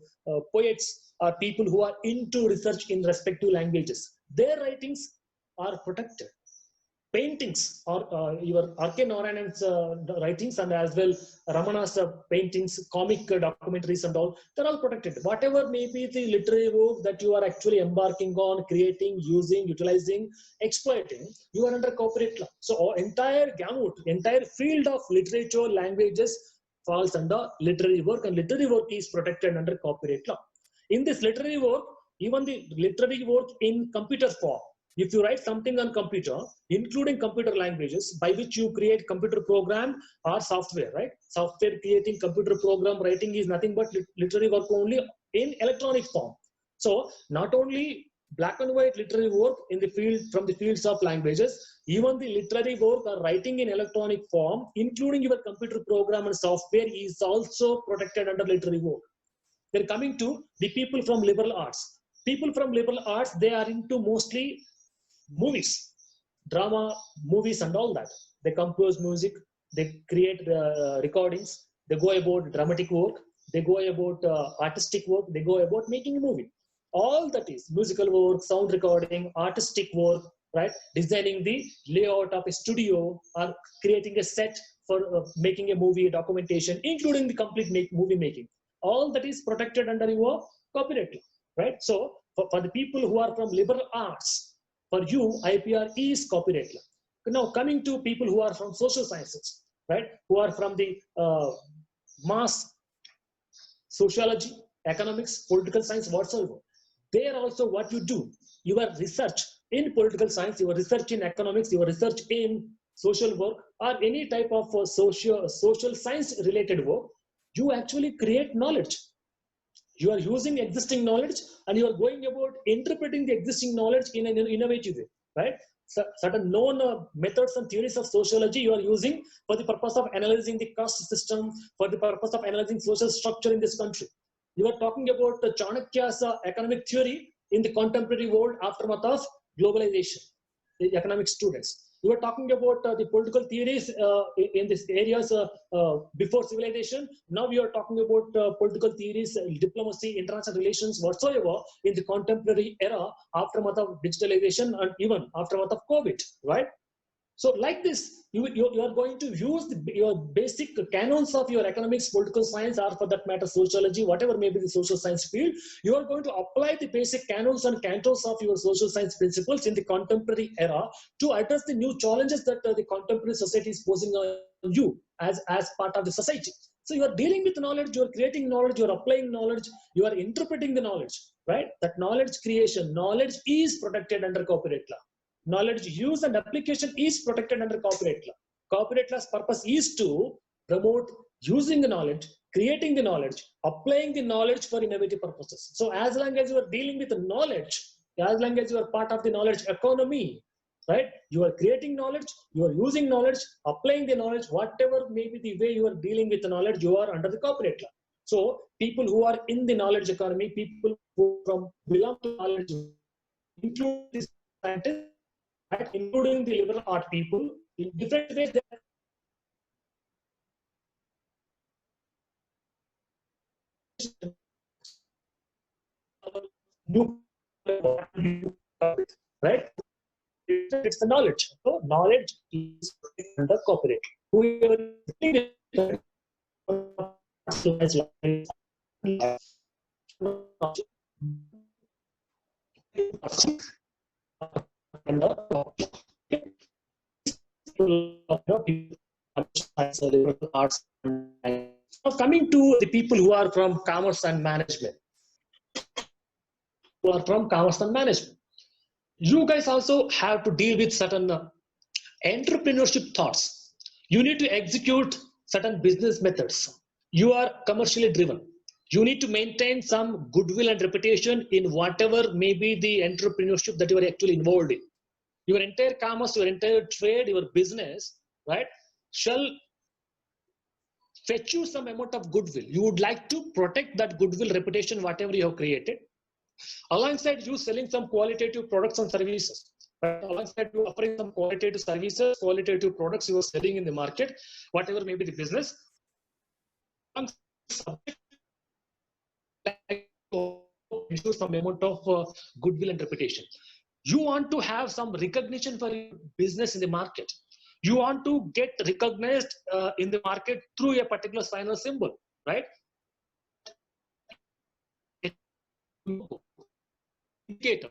poets or people who are into research in respective languages. Their writings are protected. Paintings or your R.K. Narayan's writings, and as well Ramana's paintings, comic documentaries and all, they're all protected. Whatever may be the literary work that you are actually embarking on, creating, using, utilizing, exploiting, you are under copyright law. So entire gamut, entire field of literature, languages falls under literary work, and literary work is protected under copyright law. In this literary work, even the literary work in computer form, if you write something on computer, including computer languages by which you create computer program or software, right? Software creating, computer program writing is nothing but literary work only in electronic form. So not only black and white literary work in the field, from the fields of languages, even the literary work or writing in electronic form, including your computer program and software, is also protected under literary work. Then coming to the people from liberal arts. People from liberal arts, they are into mostly movies, drama, movies and all that. They compose music, they create recordings, they go about dramatic work, they go about artistic work, they go about making a movie. All that is musical work, sound recording, artistic work, right? Designing the layout of a studio or creating a set for making a movie, a documentation, including the complete movie making. All that is protected under your copyright, right? So for the people who are from liberal arts, for you, IPR is copyright law. Now, coming to people who are from social sciences, right? Who are from the mass sociology, economics, political science, whatsoever. There also what you do, your research in political science, your research in economics, your research in social work, or any type of social science related work, you actually create knowledge. You are using existing knowledge and you are going about interpreting the existing knowledge in an innovative way, right? So, certain known methods and theories of sociology you are using for the purpose of analyzing the caste system, for the purpose of analyzing social structure in this country. You are talking about the Chanakya's economic theory in the contemporary world aftermath of globalization, the economic students. You are talking about the political theories in these areas before civilization. Now we are talking about political theories, diplomacy, international relations, whatsoever in the contemporary era, aftermath of digitalization and even aftermath of COVID, right? So like this, you are going to use your basic canons of your economics, political science, or for that matter, sociology, whatever may be the social science field. You are going to apply the basic canons and cantos of your social science principles in the contemporary era to address the new challenges that the contemporary society is posing on you as part of the society. So you are dealing with knowledge, you are creating knowledge, you are applying knowledge, you are interpreting the knowledge, right? That knowledge creation, knowledge is protected under copyright law. Knowledge use and application is protected under copyright law. Copyright law's purpose is to promote using the knowledge, creating the knowledge, applying the knowledge for innovative purposes. So as long as you are dealing with the knowledge, as long as you are part of the knowledge economy, right? You are creating knowledge, you are using knowledge, applying the knowledge, whatever may be the way you are dealing with the knowledge, you are under the copyright law. So people who are in the knowledge economy, people who belong to knowledge, include these scientists, right, including the liberal art people, in different ways. Right? It's the knowledge. So knowledge is under copyright. Whoever arts. Now coming to the people who are from commerce and management, you guys also have to deal with certain entrepreneurship thoughts. You need to execute certain business methods. You are commercially driven. You need to maintain some goodwill and reputation in whatever may be the entrepreneurship that you are actually involved in. Your entire commerce, your entire trade, your business, right, shall fetch you some amount of goodwill. You would like to protect that goodwill reputation, whatever you have created, alongside you selling some qualitative products and services. Right? Alongside you offering some qualitative services, qualitative products you are selling in the market, whatever may be the business, ensure some amount of goodwill and reputation. You want to have some recognition for your business in the market. You want to get recognized in the market through a particular sign or symbol, right? Indicator,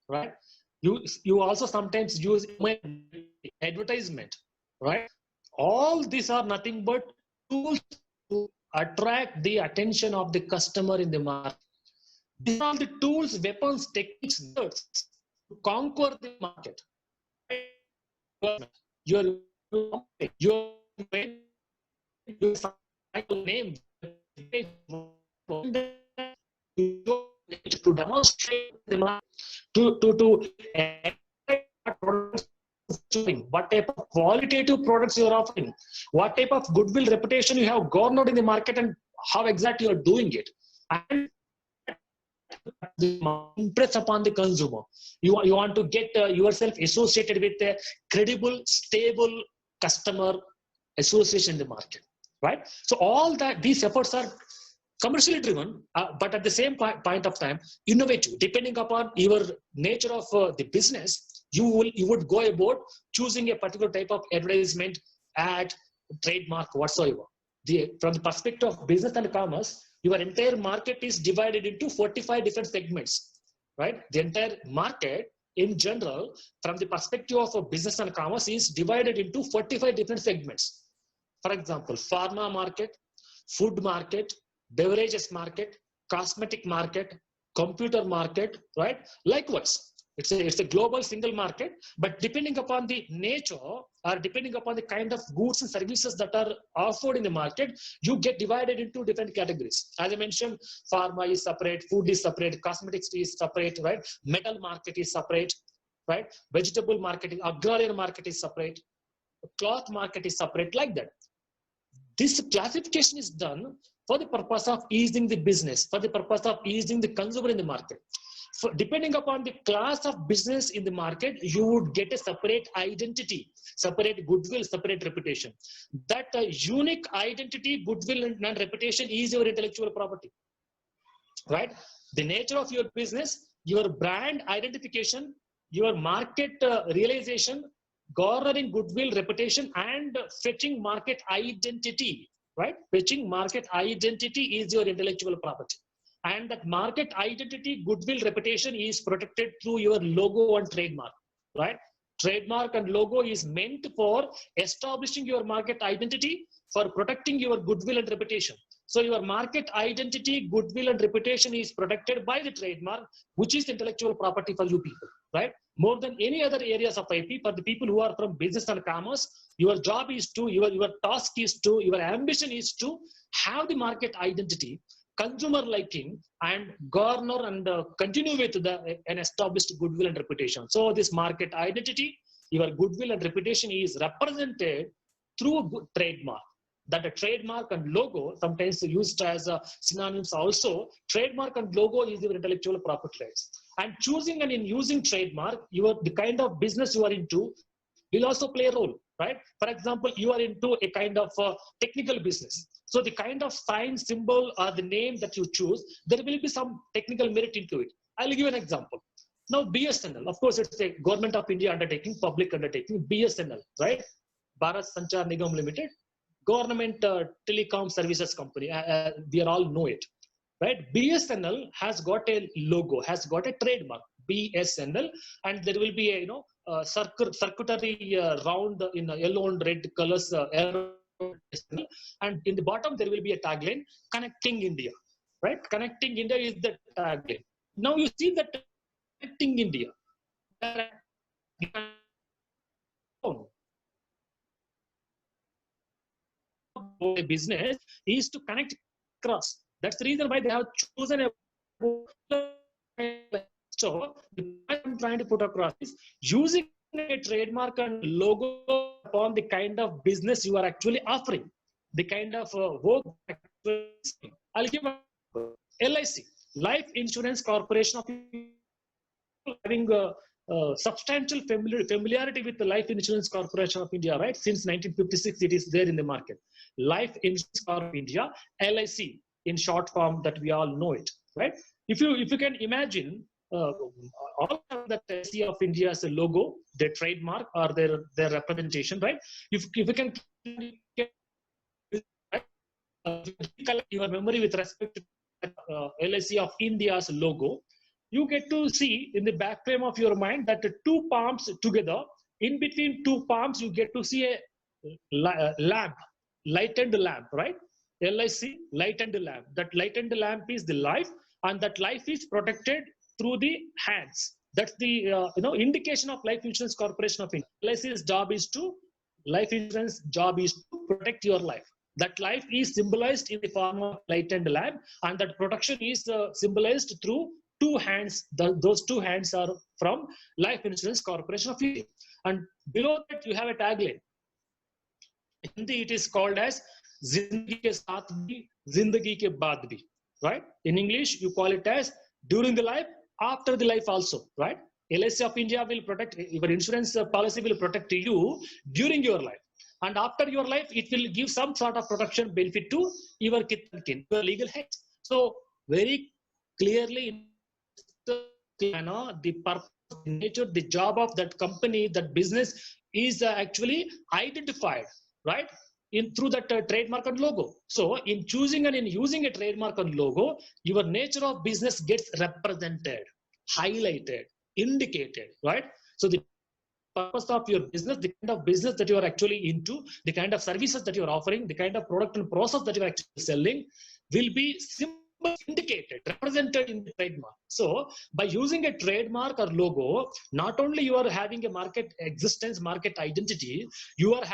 right? You also sometimes use advertisement, right? All these are nothing but tools to attract the attention of the customer in the market. These are the tools, weapons, techniques to conquer the market. Your name to demonstrate the market, to what type of qualitative products you are offering, what type of goodwill reputation you have garnered in the market, and how exactly you are doing it, and impress upon the consumer. You want to get yourself associated with a credible, stable customer association in the market, right? So all that these efforts are commercially driven, but at the same point of time, innovative. Depending upon your nature of the business, you would go about choosing a particular type of advertisement, ad, trademark, whatsoever. From the perspective of business and commerce, your entire market is divided into 45 different segments, right? The entire market in general, from the perspective of business and commerce, is divided into 45 different segments. For example, pharma market, food market, beverages market, cosmetic market, computer market, right? Likewise, it's a global single market, but depending upon the nature or depending upon the kind of goods and services that are offered in the market, you get divided into different categories. As I mentioned, pharma is separate, food is separate, cosmetics is separate, right? Metal market is separate, right? Vegetable market, agrarian market is separate, cloth market is separate, like that. This classification is done for the purpose of easing the business, for the purpose of easing the consumer in the market. Depending upon the class of business in the market, you would get a separate identity, separate goodwill, separate reputation. That unique identity, goodwill, and reputation is your intellectual property, right? The nature of your business, your brand identification, your market realization, garnering goodwill, reputation, and fetching market identity, right? Fetching market identity is your intellectual property. And that market identity, goodwill, reputation is protected through your logo and trademark, right? Trademark and logo is meant for establishing your market identity, for protecting your goodwill and reputation. So your market identity, goodwill, and reputation is protected by the trademark, which is intellectual property for you people, right? More than any other areas of IP, for the people who are from business and commerce, your job is to, your task is to, your ambition is to have the market identity, consumer liking, and garner and continue with an established goodwill and reputation. So this market identity, your goodwill and reputation is represented through a good trademark. That a trademark and logo, sometimes used as synonyms also, trademark and logo is your intellectual property rights. And choosing and in using trademark, the kind of business you are into will also play a role, right? For example, you are into a kind of technical business. So the kind of sign, symbol, or the name that you choose, there will be some technical merit into it. I'll give you an example. Now, BSNL, of course, it's a Government of India undertaking, public undertaking, BSNL, right? Bharat Sanchar Nigam Limited, government telecom services company. We all know it, right? BSNL has got a logo, has got a trademark, BSNL, and there will be a circuitry round in yellow and red colors, and in the bottom there will be a tagline, "Connecting India," right? Connecting India is the tagline. Now you see that connecting India. A business is to connect across. That's the reason why they have chosen a. So the point I'm trying to put across is using a trademark and logo upon the kind of business you are actually offering, the kind of work. I'll give a LIC, Life Insurance Corporation of India, having a substantial familiarity with the Life Insurance Corporation of India, right? Since 1956, it is there in the market. Life Insurance Corporation of India, LIC, in short form, that we all know it, right? If you can imagine, all of that LIC of India as a logo, their trademark or their representation, right? If you can recollect your memory with respect to LIC of India's logo, you get to see in the back frame of your mind that the two palms together, in between two palms, you get to see a lamp, lightened lamp, right? LIC, lightened lamp. That lightened lamp is the life, and that life is protected through the hands. That's the indication of Life Insurance Corporation of India. LIC's job is to, life insurance job is to protect your life. That life is symbolized in the form of lightened lamp, and that protection is symbolized through two hands. Those two hands are from Life Insurance Corporation of India. And below that, you have a tagline. In Hindi, it is called as Zindagi ke saath bhi, Zindagi ke baad bhi, right? In English, you call it as during the life, after the life also, right? LIC of India will protect, your insurance policy will protect you during your life. And after your life, it will give some sort of protection benefit to your kith and kin, your legal heads. So very clearly, the purpose, the nature, the job of that company, that business is actually identified, right? Through that trademark and logo. So in choosing and in using a trademark and logo, your nature of business gets represented, highlighted, indicated, right? So the purpose of your business, the kind of business that you are actually into, the kind of services that you are offering, the kind of product and process that you are actually selling will be indicated, represented in the trademark. So by using a trademark or logo, not only you are having a market existence, market identity, you are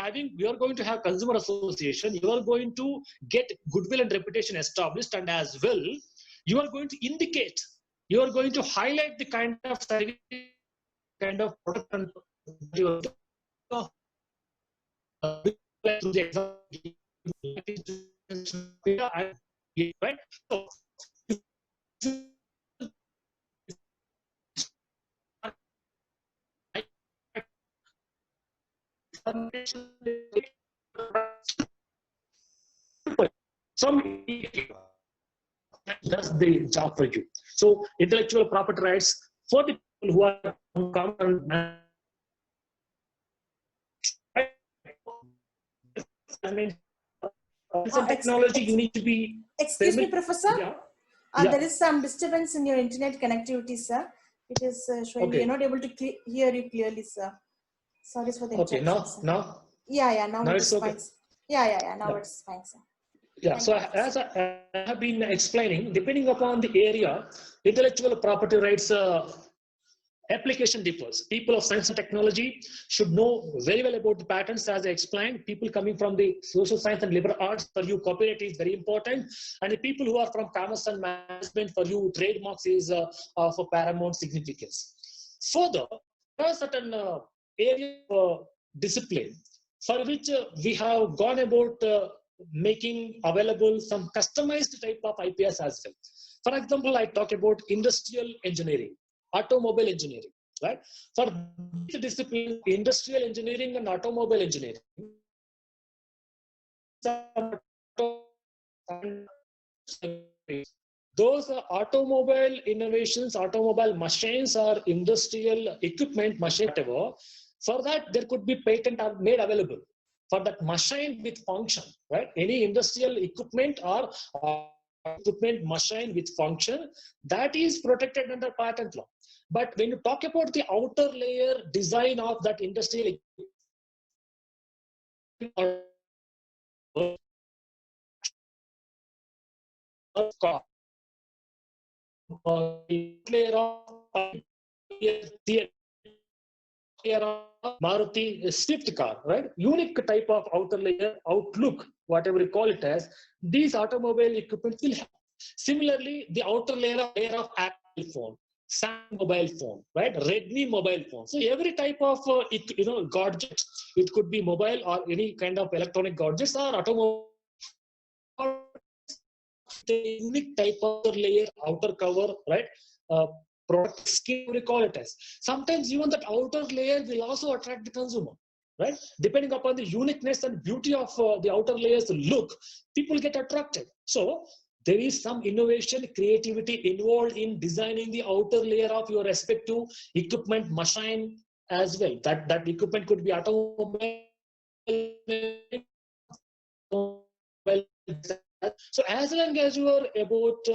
going to have consumer association, you are going to get goodwill and reputation established, and as well, you are going to indicate, you are going to highlight the kind of service, kind of product and right? So, some does the job for you. So intellectual property rights for the people who are common technology, you need to be. Excuse me, Professor. Yeah. There is some disturbance in your internet connectivity, sir. It is showing we are not able to hear you clearly, sir. Sorry for the interruption. Okay, now? Yeah, now it is okay. fine. Yeah, now it's fine, sir. Yeah, so as I have been explaining, depending upon the area, intellectual property rights application differs. People of science and technology should know very well about the patents, as I explained. People coming from the social science and liberal arts, for you, copyright is very important. And the people who are from commerce and management, for you, trademarks is of paramount significance. Further, there are certain areas of discipline for which we have gone about making available some customized type of IPS as well. For example, I talk about industrial engineering, automobile engineering, right? For these disciplines, industrial engineering and automobile engineering, those automobile innovations, automobile machines or industrial equipment, machine, whatever, for that there could be patent are made available for that machine with function, right? Any industrial equipment or equipment machine with function, that is protected under patent law. But when you talk about the outer layer design of that industrial equipment, Maruti Swift car, right? Unique type of outer layer, outlook, whatever you call it as, these automobile equipment will have. Similarly, the outer layer of Apple phone, Samsung mobile phone, right? Redmi mobile phone. So every type of gadget, it could be mobile or any kind of electronic gadgets or automobile. The unique type of layer, outer cover, right? Product skin, we call it as. Sometimes even that outer layer will also attract the consumer, right? Depending upon the uniqueness and beauty of the outer layer's look, people get attracted. So there is some innovation, creativity involved in designing the outer layer of your respective equipment, machine as well. That equipment could be automobile. So as long as you are about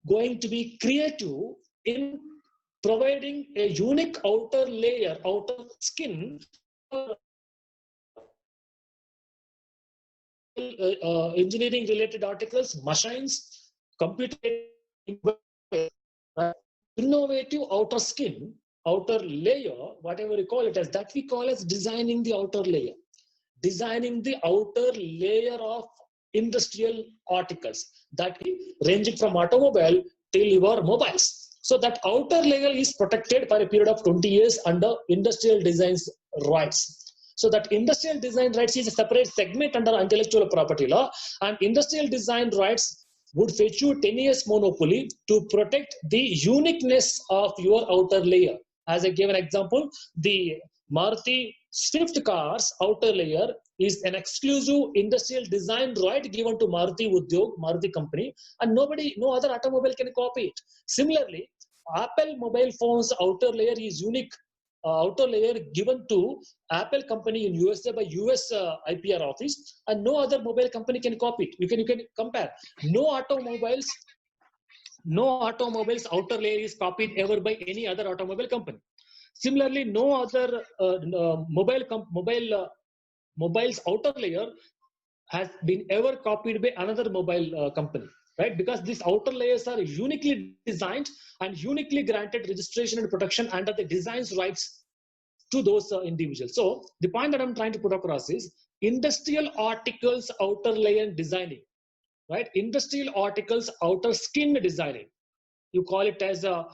going to be creative in providing a unique outer layer, outer skin, engineering related articles, machines, computer, innovative outer skin, outer layer, whatever you call it as, that we call as designing the outer layer. Designing the outer layer of industrial articles, that ranging from automobile till your mobiles. So that outer layer is protected for a period of 20 years under industrial designs rights. So that industrial design rights is a separate segment under intellectual property law, and industrial design rights would fetch you 10 years monopoly to protect the uniqueness of your outer layer. As I gave an example, the Maruti Swift cars outer layer is an exclusive industrial design right given to Maruti Udyog, Maruti company, and no other automobile can copy it. Similarly, Apple mobile phones outer layer is unique. Outer layer given to Apple company in USA by US IPR office, and no other mobile company can copy it. You can compare. No automobiles outer layer is copied ever by any other automobile company. Similarly, no other mobile's outer layer has been ever copied by another mobile company, right? Because these outer layers are uniquely designed and uniquely granted registration and protection under the design's rights to those individuals. So the point that I'm trying to put across is industrial articles outer layer designing, right? Industrial articles outer skin designing. You call it as a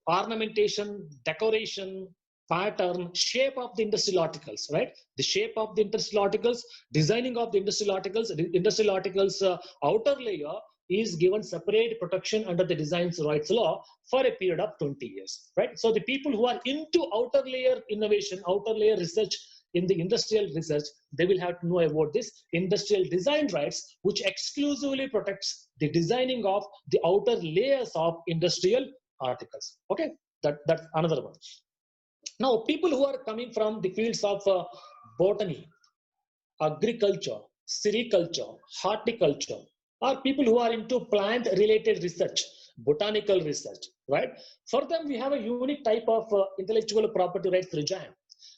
ornamentation, decoration, pattern, shape of the industrial articles, right? The shape of the industrial articles, designing of the industrial articles, outer layer is given separate protection under the designs rights law for a period of 20 years, right? So the people who are into outer layer innovation, outer layer research in the industrial research, they will have to know about this industrial design rights, which exclusively protects the designing of the outer layers of industrial articles. Okay, that's another one. Now, people who are coming from the fields of botany, agriculture, sericulture, horticulture, or people who are into plant-related research, botanical research, right? For them, we have a unique type of intellectual property rights regime.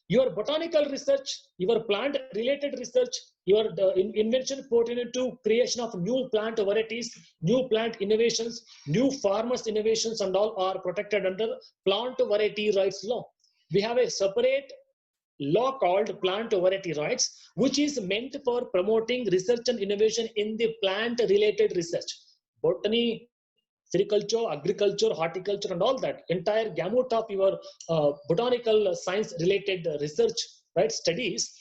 Your botanical research, your plant-related research, your invention pertaining to creation of new plant varieties, new plant innovations, new farmers innovations, and all are protected under plant variety rights law. We have a separate law called plant variety rights, which is meant for promoting research and innovation in the plant-related research, botany, sericulture, agriculture, horticulture, and all that entire gamut of your botanical science-related research, right, studies.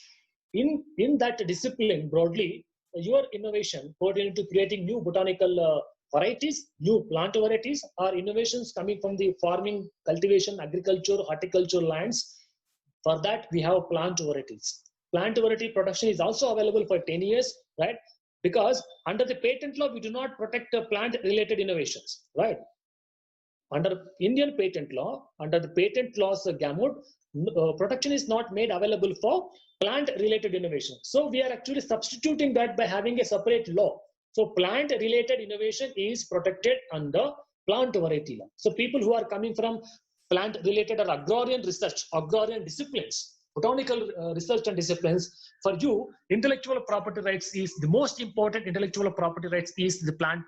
In that discipline, broadly, your innovation pertaining to creating new botanical varieties, new plant varieties, or innovations coming from the farming, cultivation, agriculture, horticulture lands. For that, we have plant varieties. Plant variety protection is also available for 10 years, right? Because under the patent law, we do not protect plant-related innovations, right? Under Indian patent law, under the patent laws gamut, protection is not made available for plant-related innovation. So we are actually substituting that by having a separate law. So plant-related innovation is protected under plant variety law. So people who are coming from plant-related or agrarian research, agrarian disciplines, botanical research and disciplines, for you, intellectual property rights is the most important. Intellectual property rights is the plant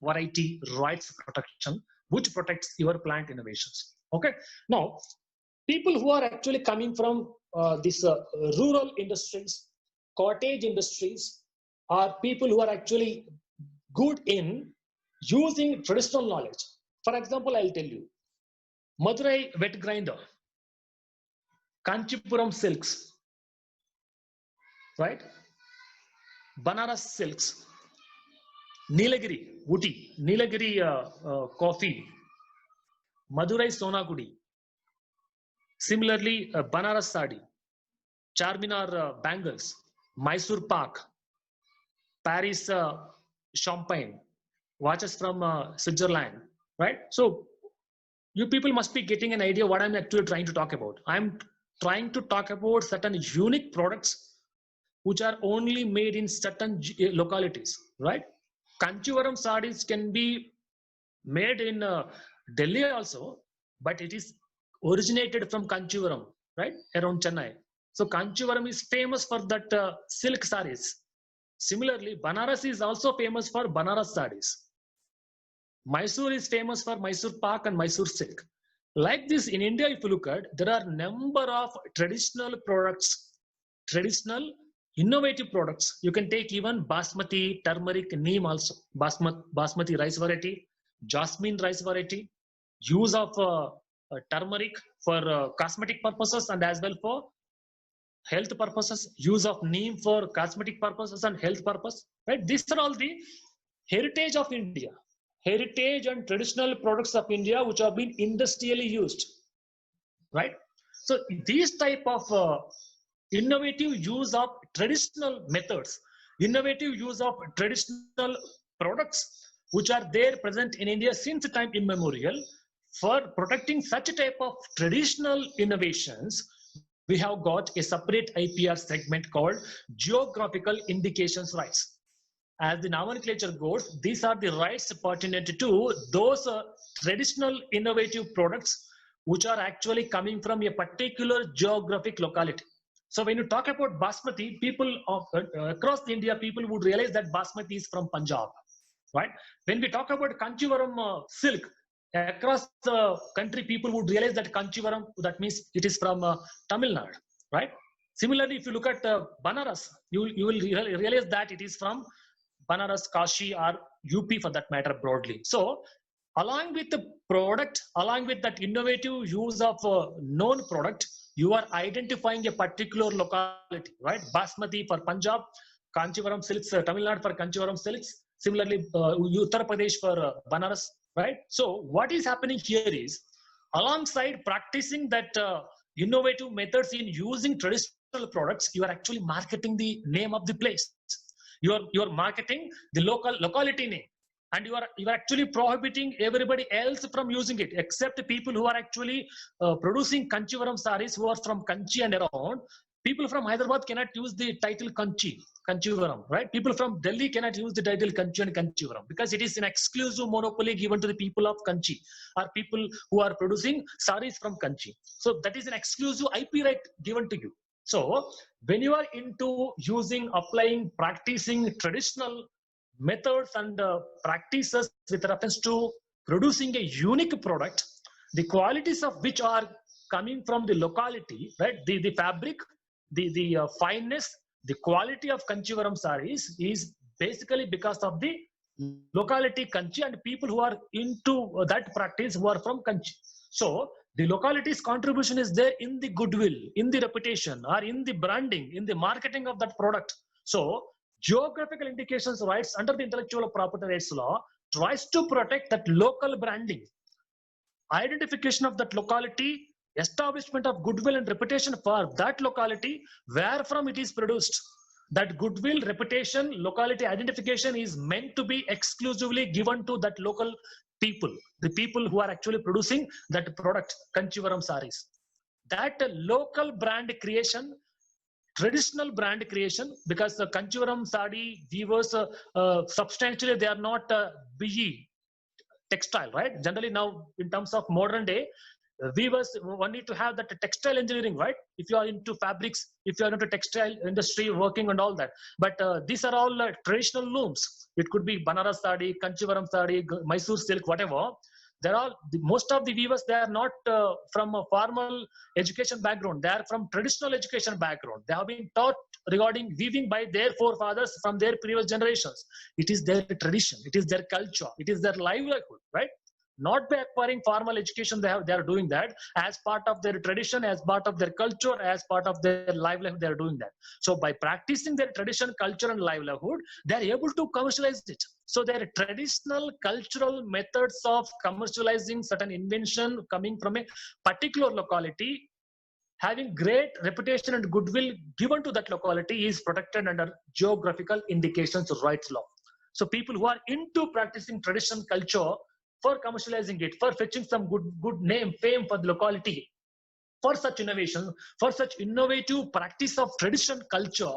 variety rights protection, which protects your plant innovations. Okay. Now, people who are actually coming from these rural industries, cottage industries, are people who are actually good in using traditional knowledge. For example, I'll tell you, Madurai wet grinder, Kanchipuram silks, right? Banaras silks, Nilagiri, Uti, Nilagiri coffee, Madurai Sonagudi. Similarly, Banaras sari, Charminar bangles, Mysore Pak, Paris champagne, watches from Switzerland, right? So you people must be getting an idea what I'm actually trying to talk about. I'm trying to talk about certain unique products which are only made in certain localities, right? Kanchivaram sarees can be made in Delhi also, but it is originated from Kanchivaram, right, around Chennai. So Kanchivaram is famous for that silk sarees. Similarly, Banaras is also famous for Banaras sarees. Mysore is famous for Mysore Pak and Mysore silk. Like this, in India, if you look at, there are number of traditional products, traditional innovative products. You can take even basmati, turmeric, neem also, basmati rice variety, jasmine rice variety, use of turmeric for cosmetic purposes and as well for health purposes, use of neem for cosmetic purposes and health purpose, right? These are all the heritage of India, heritage and traditional products of India which have been industrially used, right? So these type of innovative use of traditional methods, innovative use of traditional products which are there present in India since time immemorial. For protecting such type of traditional innovations, we have got a separate IPR segment called geographical indications rights. As the nomenclature goes, these are the rights pertinent to those traditional innovative products which are actually coming from a particular geographic locality. So when you talk about basmati, people across India, people would realize that basmati is from Punjab, right? When we talk about Kanchivaram silk, across the country, people would realize that Kanchivaram, that means it is from Tamil Nadu, right? Similarly, if you look at Banaras, you will realize that it is from Banaras, Kashi, or UP for that matter broadly. So along with the product, along with that innovative use of known product, you are identifying a particular locality, right? Basmati for Punjab, Kanchivaram silks, Tamil Nadu for Kanchivaram silks, similarly Uttar Pradesh for Banaras, right? So what is happening here is, alongside practicing that innovative methods in using traditional products, you are actually marketing the name of the place. You are marketing the locality name, and you are actually prohibiting everybody else from using it except people who are actually producing Kanchivaram sarees, who are from Kanchi and around. People from Hyderabad cannot use the title Kanchivaram, right? People from Delhi cannot use the title Kanchi and Kanchivaram because it is an exclusive monopoly given to the people of Kanchi or people who are producing sarees from Kanchi. So that is an exclusive IP right given to you. So when you are into using, applying, practicing traditional methods and practices with reference to producing a unique product, the qualities of which are coming from the locality, right? The fabric, the fineness, the quality of Kanchivaram sarees is basically because of the locality Kanchi and people who are into that practice who are from Kanchi. So the locality's contribution is there in the goodwill, in the reputation, or in the branding, in the marketing of that product. So geographical indications rights under the intellectual property rights law tries to protect that local branding, identification of that locality, establishment of goodwill and reputation for that locality, where from it is produced. That goodwill, reputation, locality identification is meant to be exclusively given to that local people, the people who are actually producing that product, Kanchivaram sarees. That local brand creation, traditional brand creation, because the Kanchivaram saree weavers substantially they are not BE textile, right? Generally now in terms of modern day, weavers one need to have that textile engineering, right? If you are into fabrics, if you are into textile industry working and all that. But these are all traditional looms. It could be Banaras saree, Kanchivaram saree, Mysore silk, whatever. There are most of the weavers, they are not from a formal education background. They are from traditional education background. They have been taught regarding weaving by their forefathers from their previous generations. It is their tradition. It is their culture. It is their livelihood, right? not by acquiring formal education. They are doing that as part of their tradition, as part of their culture, as part of their livelihood. They are doing that. So by practicing their tradition, culture, and livelihood, they are able to commercialize it. So their traditional cultural methods of commercializing certain invention coming from a particular locality, having great reputation and goodwill given to that locality, is protected under geographical indications rights law. So people who are into practicing tradition culture for commercializing it, for fetching some good name, fame for the locality, for such innovation, for such innovative practice of tradition culture,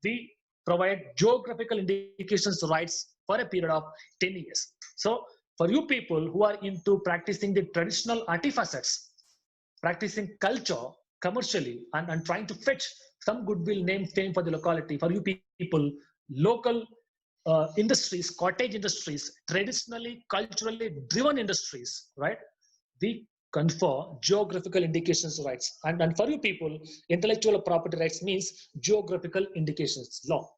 we provide geographical indications rights for a period of 10 years. So for you people who are into practicing the traditional artifacts, practicing culture commercially, and trying to fetch some goodwill, name, fame for the locality, for you people, local industries, cottage industries, traditionally, culturally driven industries, right? We confer geographical indications rights. And for you people, intellectual property rights means geographical indications law.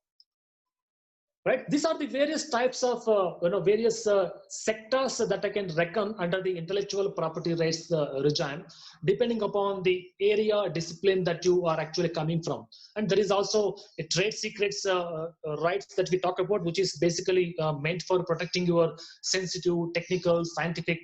Right? These are the various types of, various sectors that I can reckon under the intellectual property rights regime, depending upon the area, discipline that you are actually coming from. And there is also a trade secrets rights that we talk about, which is basically meant for protecting your sensitive, technical, scientific,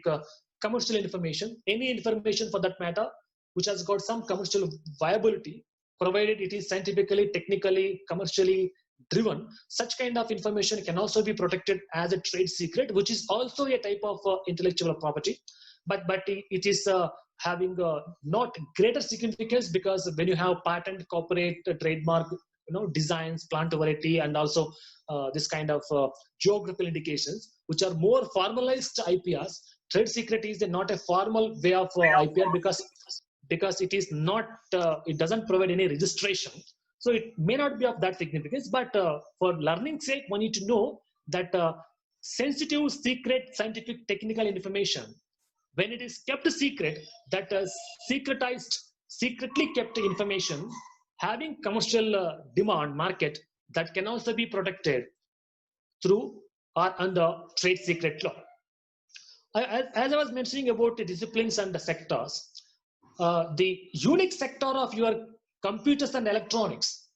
commercial information, any information for that matter, which has got some commercial viability, provided it is scientifically, technically, commercially driven. Such kind of information can also be protected as a trade secret, which is also a type of intellectual property, but it is having not greater significance, because when you have patent, copyright, trademark, designs, plant variety, and also this kind of geographical indications, which are more formalized IPRs. Trade secret is not a formal way of IPR, because it is not, it doesn't provide any registration. So it may not be of that significance, but for learning's sake, one need to know that sensitive, secret, scientific, technical information, when it is kept secret, that secretly kept information having commercial demand market, that can also be protected through or under trade secret law. As I was mentioning about the disciplines and the sectors, the unique sector of your computers and electronics,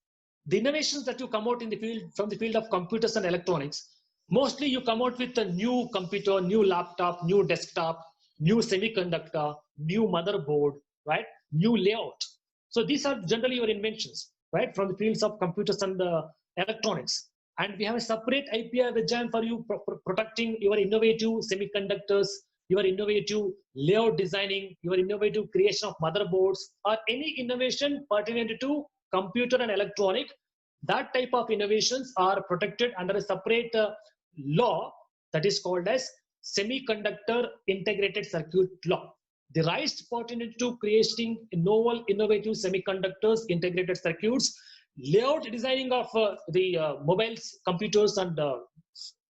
the innovations that you come out in the field, from the field of computers and electronics, mostly you come out with a new computer, new laptop, new desktop, new semiconductor, new motherboard, right? New layout. So these are generally your inventions, right? From the fields of computers and electronics. And we have a separate IPR regime for you protecting your innovative semiconductors, your innovative layout designing, your innovative creation of motherboards, or any innovation pertinent to computer and electronic. That type of innovations are protected under a separate law that is called as Semiconductor Integrated Circuit Law. The rights pertinent to creating novel, innovative semiconductors, integrated circuits, layout designing of the mobiles, computers, and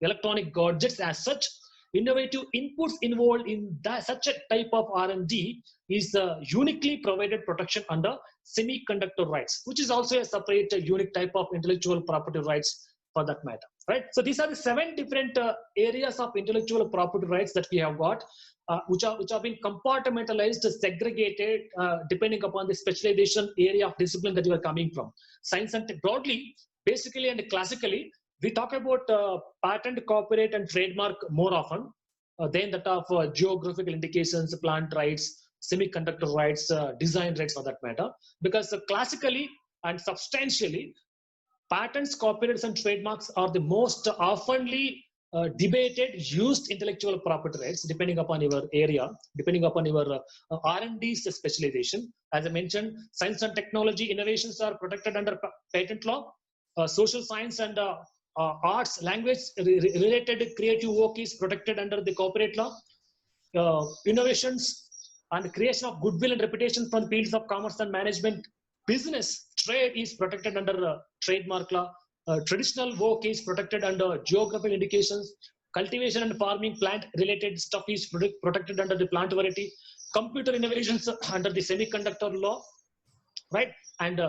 electronic gadgets as such, innovative inputs involved in such a type of R&D is uniquely provided protection under semiconductor rights, which is also a separate unique type of intellectual property rights for that matter, right? So these are the 7 different areas of intellectual property rights that we have got, which have been compartmentalized, segregated, depending upon the specialization area of discipline that you are coming from. Science and broadly, basically and classically, we talk about patent, copyright, and trademark more often than that of geographical indications, plant rights, semiconductor rights, design rights for that matter. Because classically and substantially, patents, copyrights, and trademarks are the most oftenly debated, used intellectual property rights, depending upon your area, depending upon your R&D specialization. As I mentioned, science and technology innovations are protected under patent law. Social science and arts, language related creative work is protected under the copyright law. Innovations and creation of goodwill and reputation from the fields of commerce and management, business, trade is protected under trademark law. Traditional work is protected under geographical indications. Cultivation and farming, plant related stuff is protected under the plant variety. Computer innovations under the semiconductor law, right? And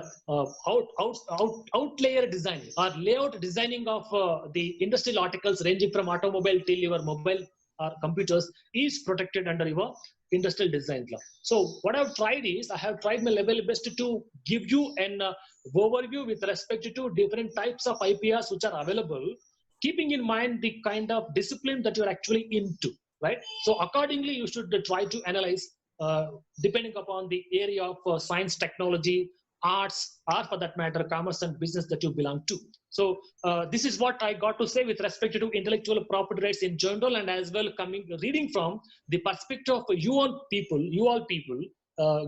outlayer design or layout designing of the industrial articles ranging from automobile till your mobile or computers is protected under your industrial design law. So what I've tried is I have tried my level best to give you an overview with respect to different types of IPRs which are available, keeping in mind the kind of discipline that you're actually into, right? So accordingly, you should try to analyze depending upon the area of science, technology, arts, or for that matter, commerce and business that you belong to. So this is what I got to say with respect to intellectual property rights in general, and as well reading from the perspective of you all people,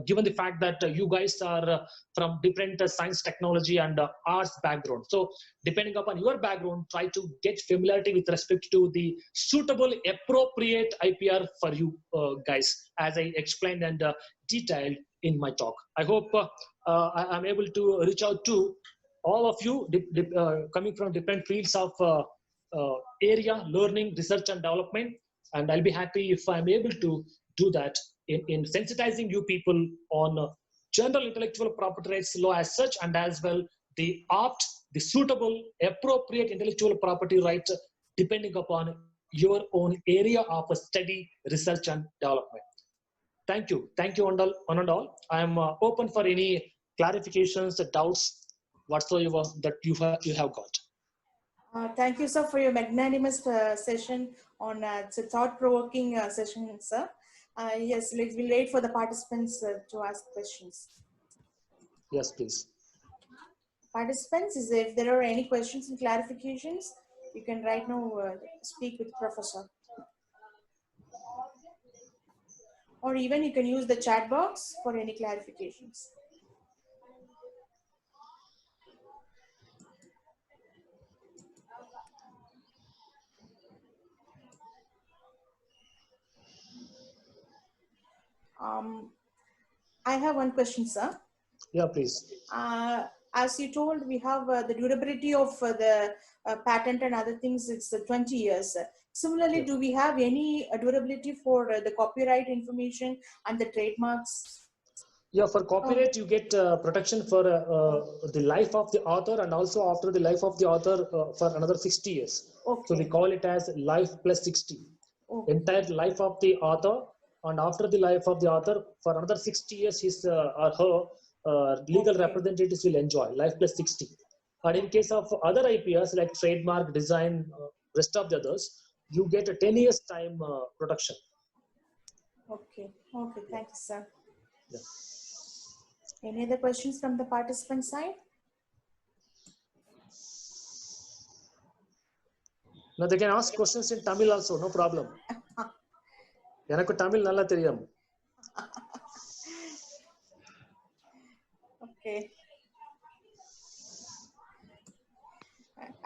given the fact that you guys are from different science, technology, and arts background. So depending upon your background, try to get familiarity with respect to the suitable, appropriate IPR for you guys, as I explained and detailed in my talk. I hope I'm able to reach out to all of you coming from different fields of area, learning, research, and development. And I'll be happy if I'm able to do that in sensitizing you people on general intellectual property rights law as such, and as well the suitable, appropriate intellectual property rights depending upon your own area of study, research, and development. Thank you. Thank you, one and all. I am open for any clarifications, doubts, whatsoever that you have got. Thank you, sir, for your magnanimous session on it's a thought-provoking session, sir. Yes, we'll wait for the participants to ask questions. Yes, please. Participants, if there are any questions and clarifications, you can right now speak with Professor. Or even you can use the chat box for any clarifications. I have one question, sir. Yeah, please. As you told, we have the durability of the patent and other things, it's 20 years. Similarly, do we have any durability for the copyright information and the trademarks? Yeah, for copyright, you get protection for the life of the author, and also after the life of the author for another 60 years. Okay. So we call it as life plus 60. Okay. Entire life of the author, and after the life of the author for another 60 years, his or her legal representatives will enjoy life plus 60. And in case of other IPRs like trademark, design, rest of the others, you get a 10 years time protection. Okay. Okay. Thank you, sir. Yeah. Any other questions from the participant side? Now they can ask questions in Tamil also, no problem. எனக்கு தமிழ் நல்லா தெரியும். Okay.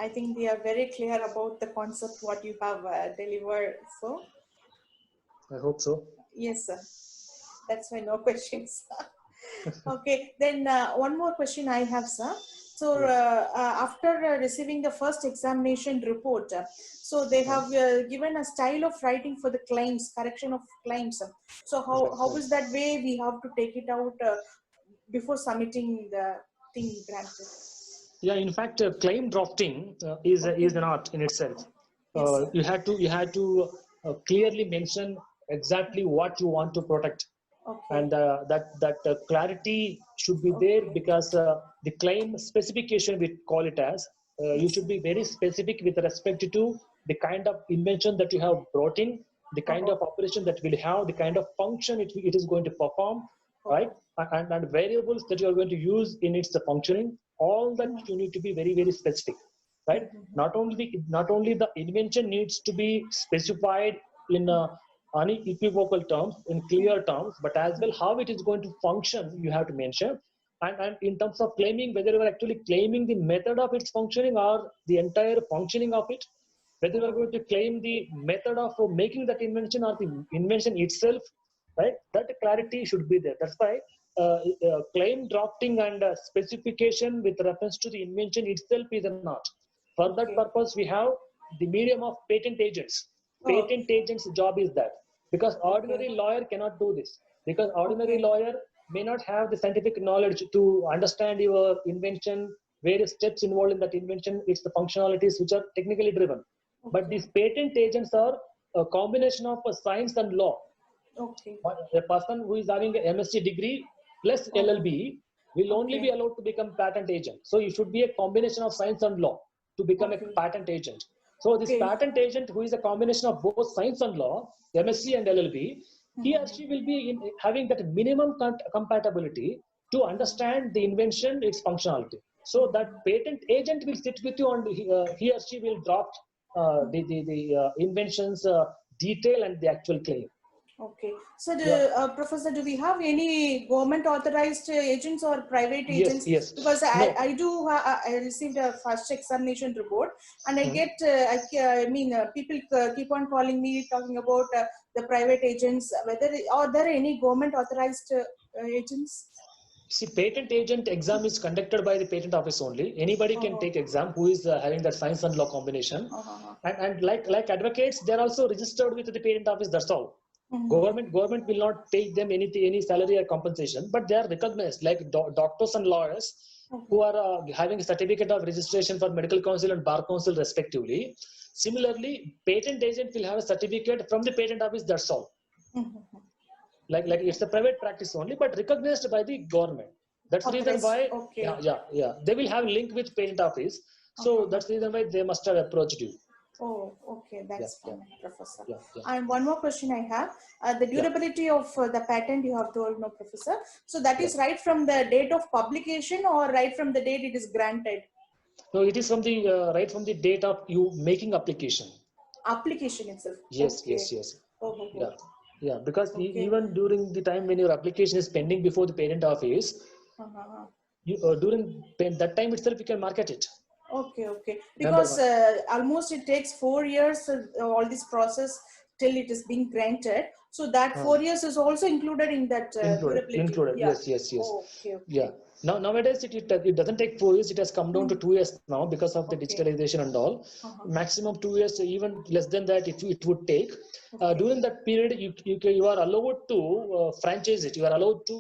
I think we are very clear about the concept what you have delivered. So. I hope so. Yes, sir. That's why no questions. Okay. Then one more question I have, sir. So after receiving the first examination report, so they have given a style of writing for the claims, correction of claims. So how is that way we have to take it out before submitting the thing granted? Yeah, in fact, claim drafting is an art in itself. Yes, you had to clearly mention exactly what you want to protect. Okay. And that clarity should be there, because the claim specification, we call it as, you should be very specific with respect to the kind of invention that you have brought in, the kind of operation that will have, the kind of function it is going to perform, right? And variables that you are going to use in its functioning, all that you need to be very, very specific, right? Not only the invention needs to be specified in unequivocal terms, in clear terms, but as well how it is going to function, you have to mention. And in terms of claiming, whether you are actually claiming the method of its functioning or the entire functioning of it, whether you are going to claim the method of making that invention or the invention itself, right? That clarity should be there. That's why claim drafting and specification with reference to the invention itself is an art. For that purpose, we have the medium of patent agents. Patent agent's job is that, because ordinary lawyer cannot do this, because ordinary lawyer may not have the scientific knowledge to understand your invention, various steps involved in that invention, it's the functionalities which are technically driven. But these patent agents are a combination of science and law. Okay. A person who is having a MSc degree plus LLB will only be allowed to become patent agent. So it should be a combination of science and law to become a patent agent. So this patent agent, who is a combination of both science and law, MSc and LLB, he or she will be having that minimum compatibility to understand the invention, its functionality. So that patent agent will sit with you and he or she will draft the invention's detail and the actual claim. Okay. So, Professor, do we have any government authorized agents or private agents? Yes. Because I received a first examination report, and I get, people keep on calling me, talking about the private agents. Are there any government authorized agents? See, patent agent exam is conducted by the patent office only. Anybody can take exam who is having that science and law combination. And like advocates, they're also registered with the patent office. That's all. Government will not pay them any salary or compensation, but they are recognized like doctors and lawyers who are having a certificate of registration for medical council and bar council respectively. Similarly, patent agent will have a certificate from the patent office. That's all. Like it's a private practice only, but recognized by the government. That's the reason why. They will have link with patent office. So that's the reason why they must have approached you. Oh, okay, that's fine, Professor. And one more question I have: the durability of the patent you have told, no, Professor. So that is right from the date of publication or right from the date it is granted? No, it is from the right from the date of you making application. Application itself. Yes. Yeah, because even during the time when your application is pending before the patent office, during that time itself you can market it. Okay. Because almost it takes 4 years, all this process till it is being granted. So that 4 years is also included in that included. Yes. Okay. Yeah. Nowadays it doesn't take 4 years. It has come down to 2 years now because of the digitalization and all. Maximum 2 years, even less than that, it would take. During that period, you are allowed to franchise it. You are allowed to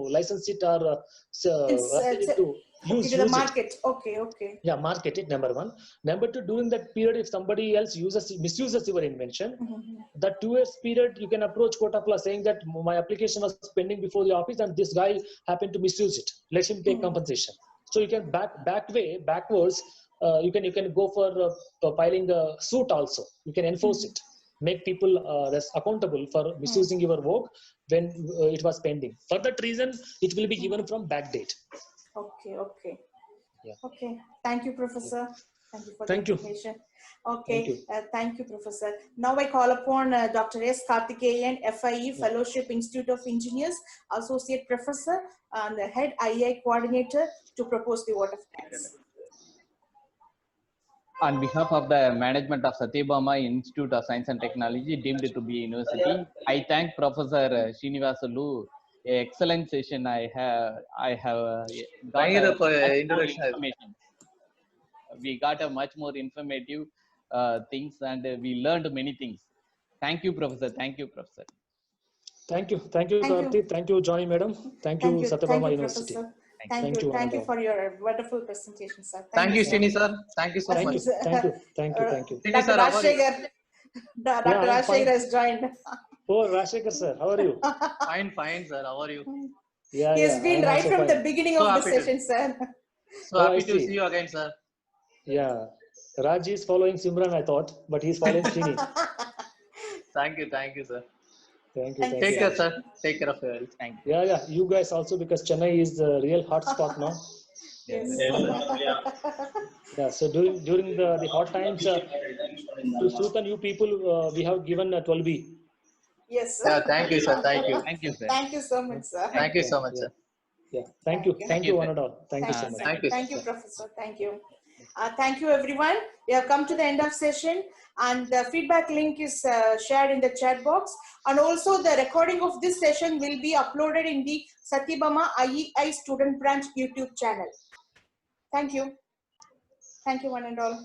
license it or to use the market. It. Okay. Yeah, market it, number one. Number two, during that period, if somebody else misuses your invention, that 2 years period, you can approach Court of Law saying that my application was pending before the office and this guy happened to misuse it. Let him take compensation. So you can backwards, you can go for filing a suit also. You can enforce it. Make people accountable for misusing your work when it was pending. For that reason, it will be given from back date. Okay. Yeah. Okay. Thank you, Professor. Thank you for the information. Okay. Thank you, Professor. Now I call upon Dr. S. Karthikeyan, FIE, Fellowship Institute of Engineers, Associate Professor and the Head IEI Coordinator to propose the vote of thanks. On behalf of the management of Satyabama Institute of Science and Technology, deemed to be university, I thank Professor Srinivasulu. Excellent session. I have got information. We got a much more informative things and we learned many things. Thank you, Professor. Thank you, Professor. Thank you, Karthi. Thank you, Johnny Madam. Thank you, Satyabama University. Thank you for your wonderful presentation, sir. Thank you, Srini sir. Thank you so much. Thank you. Dr. Rajshekhar. Dr. Rajshekhar has joined. Oh, Rajshekhar sir, how are you? Fine, sir. How are you? Yeah, He's been right from the beginning of the session, sir. So happy to see you again, sir. Yeah, Raj is following Simran, I thought, but he's following Srini. Thank you, sir. Thank you. Take care, sir. Take care of your health. Thank you. Yeah. You guys also, because Chennai is the real hot spot now. Yes. Yeah. So during the hot times, to soothe you people, we have given 12B. Yes. Thank you, sir. Thank you. Thank you, sir. Thank you so much, sir. Thank you so much, sir. Yeah. Thank you, one and all. Thank you so much. Thank you, Professor. Thank you. Thank you, everyone. We have come to the end of session, and the feedback link is shared in the chat box. And also, the recording of this session will be uploaded in the Satyabama IEI Student Branch YouTube channel. Thank you. Thank you, one and all.